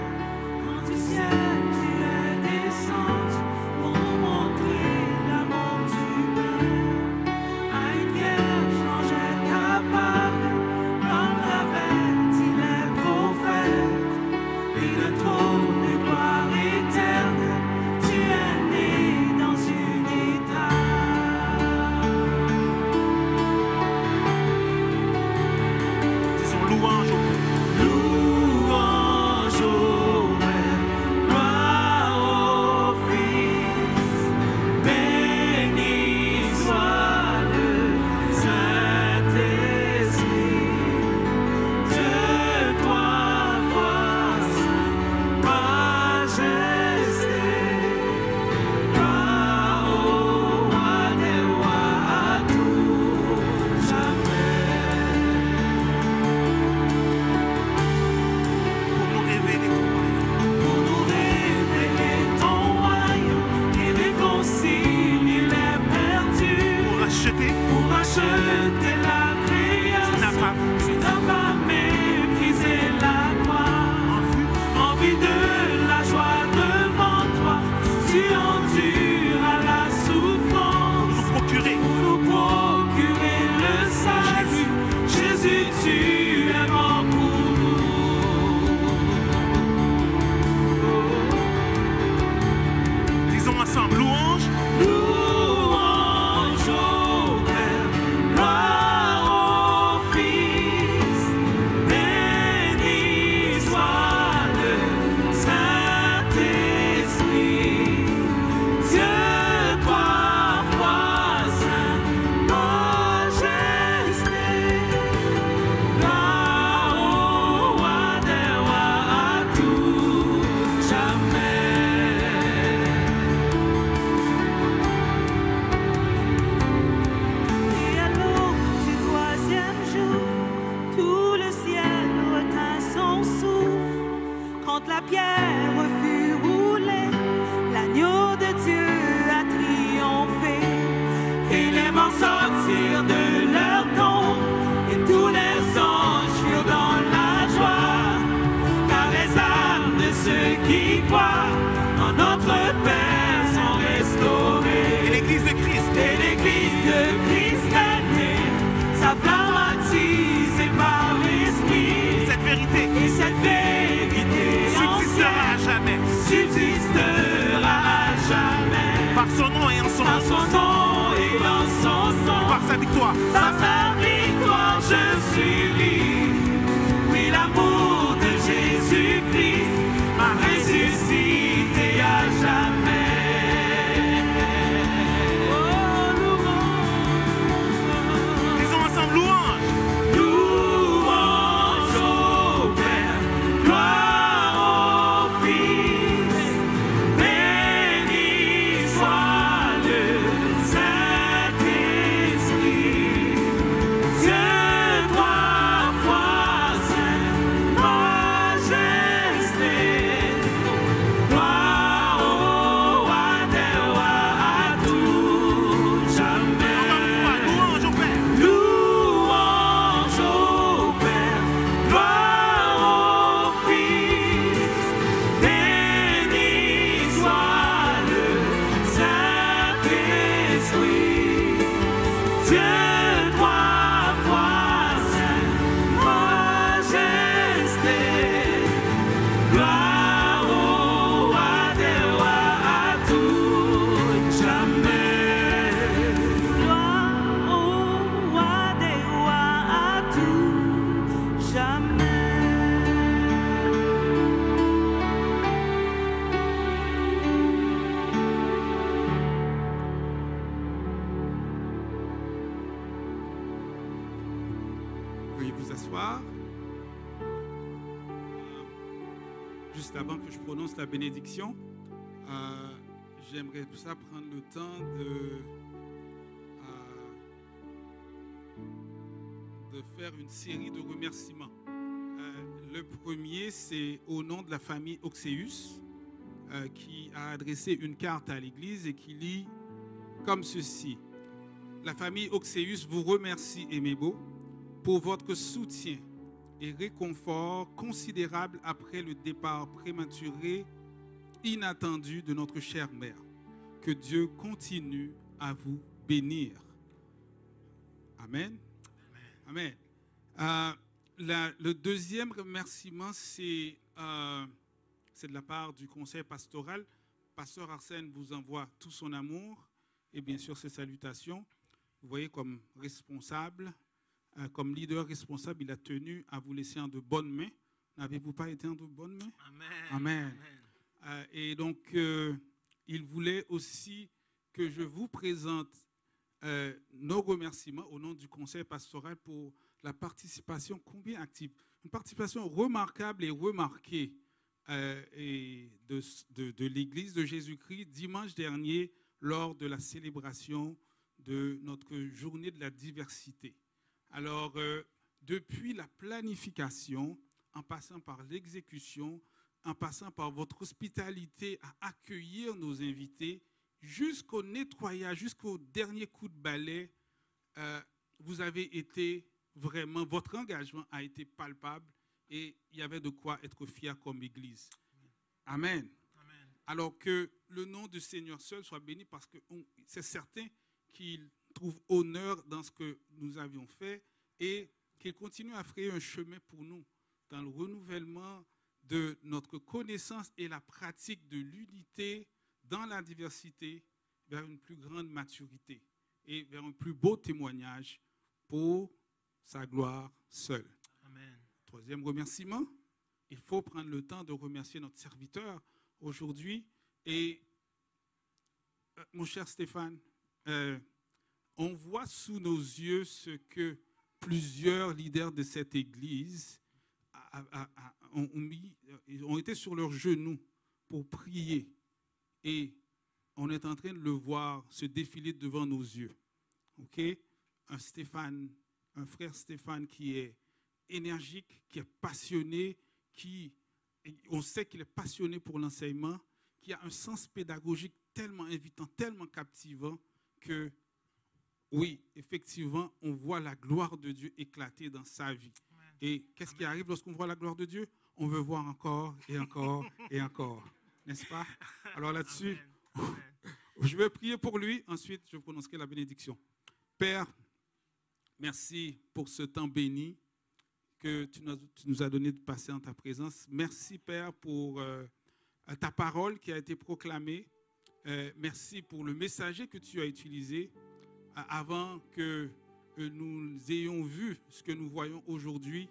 sortirent de leur tombe et tous les anges furent dans la joie, car les âmes de ceux qui croient en notre Père sont restaurées. Et l'Église de Christ, Et l'Église de Christ est née, sa flamme attisée par l'Esprit, cette vérité et cette vérité subsistera à jamais. subsistera à jamais. Par son nom et en son Par son nom et dans son sang, par sa victoire. par sa victoire je suis libre. Oui, l'amour de Jésus-Christ m'a ressuscité à jamais. Oh, louange. Disons ensemble louange. Louange au Père, gloire au Fils, béni soit le Saint-Esprit, Dieu trois fois saint, majesté, gloire au roi des rois à tout jamais. Louange au Père. Louange au Père, gloire au Fils, béni soit le Saint-Esprit, Dieu trois fois saint, majesté, gloire au roi des rois à tout jamais. Gloire au roi des rois à tout jamais. Veuillez vous asseoir. Juste avant que je prononce la bénédiction, j'aimerais pour ça prendre le temps de faire une série de remerciements. Le premier, c'est au nom de la famille Oxeus, qui a adressé une carte à l'Église et qui lit comme ceci. La famille Oxeus vous remercie, Emebo, pour votre soutien et réconfort considérable après le départ prématuré, inattendu de notre chère mère. Que Dieu continue à vous bénir. Amen. Amen. Le deuxième remerciement, c'est de la part du conseil pastoral. Pasteur Arsène vous envoie tout son amour et bien sûr ses salutations. Vous voyez, comme responsable, comme leader responsable, il a tenu à vous laisser en de bonnes mains. N'avez-vous pas été en de bonnes mains? Amen. Amen. Et donc, il voulait aussi que je vous présente nos remerciements au nom du conseil pastoral pour la participation combien active. Une participation remarquable et remarquée de l'Église de Jésus-Christ dimanche dernier lors de la célébration de notre journée de la diversité. Alors, depuis la planification, en passant par l'exécution, en passant par votre hospitalité à accueillir nos invités, jusqu'au nettoyage, jusqu'au dernier coup de balai, vous avez été vraiment, votre engagement a été palpable et il y avait de quoi être fier comme Église. Amen. Amen. Alors que le nom du Seigneur seul soit béni parce que c'est certain qu'il trouve honneur dans ce que nous avions fait et qu'il continue à frayer un chemin pour nous dans le renouvellement de notre connaissance et la pratique de l'unité dans la diversité vers une plus grande maturité et vers un plus beau témoignage pour sa gloire seule. Amen. Troisième remerciement, il faut prendre le temps de remercier notre serviteur aujourd'hui. Et mon cher Stéphane, on voit sous nos yeux ce que plusieurs leaders de cette Église ont été sur leurs genoux pour prier. Et on est en train de le voir se défiler devant nos yeux. Ok? Un frère Stéphane qui est énergique, qui est passionné, on sait qu'il est passionné pour l'enseignement, qui a un sens pédagogique tellement invitant, tellement captivant que oui, effectivement, on voit la gloire de Dieu éclater dans sa vie. Et qu'est-ce qui arrive lorsqu'on voit la gloire de Dieu? On veut voir encore et encore et encore. N'est-ce pas? Alors là-dessus, je vais prier pour lui. Ensuite, je prononcerai la bénédiction. Père, merci pour ce temps béni que tu nous as donné de passer en ta présence. Merci, Père, pour ta parole qui a été proclamée. Merci pour le messager que tu as utilisé avant que nous ayons vu ce que nous voyons aujourd'hui.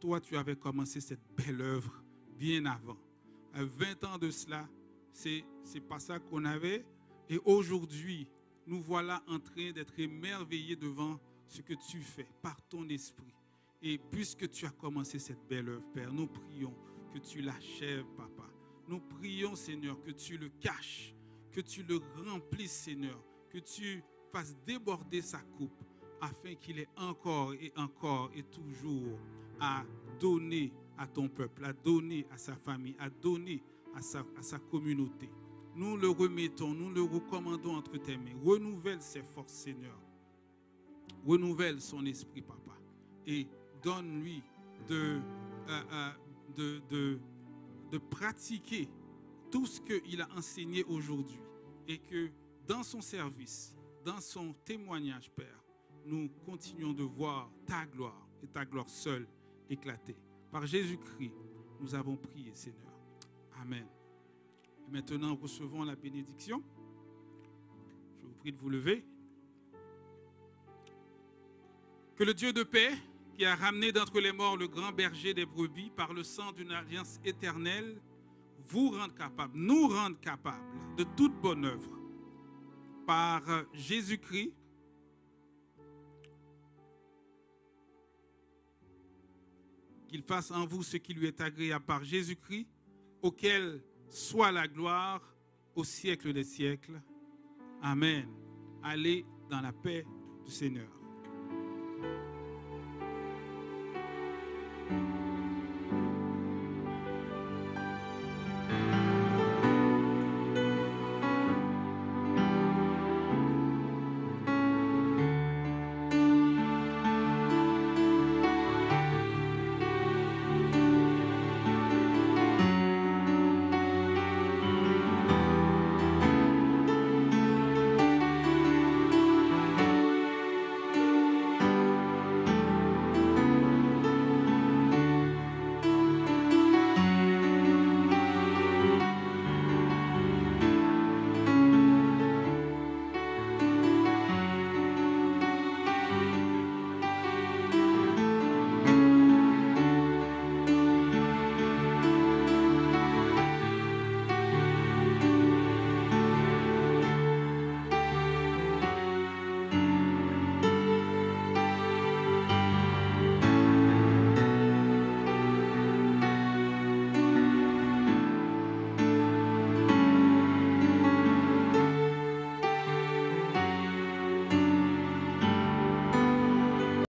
Toi, tu avais commencé cette belle œuvre bien avant. 20 ans de cela, c'est pas ça qu'on avait. Et aujourd'hui, nous voilà en train d'être émerveillés devant ce que tu fais par ton esprit. Et puisque tu as commencé cette belle œuvre, Père, nous prions que tu l'achèves, Papa. Nous prions, Seigneur, que tu le caches, que tu le remplisses, Seigneur, que tu fasses déborder sa coupe, afin qu'il ait encore et toujours à donner à ton peuple, à donner à sa famille, à donner à sa communauté. Nous le remettons, nous le recommandons entre tes mains. Renouvelle ses forces, Seigneur. Renouvelle son esprit, Papa. Et donne-lui de pratiquer tout ce qu'il a enseigné aujourd'hui. Et que dans son service, dans son témoignage, Père, nous continuons de voir ta gloire et ta gloire seule éclater. Par Jésus-Christ, nous avons prié, Seigneur. Amen. Et maintenant, recevons la bénédiction. Je vous prie de vous lever. Que le Dieu de paix, qui a ramené d'entre les morts le grand berger des brebis par le sang d'une alliance éternelle, vous rende capable, nous rende capables de toute bonne œuvre. Par Jésus-Christ, qu'il fasse en vous ce qui lui est agréable par Jésus-Christ, auquel soit la gloire au siècle des siècles. Amen. Allez dans la paix du Seigneur.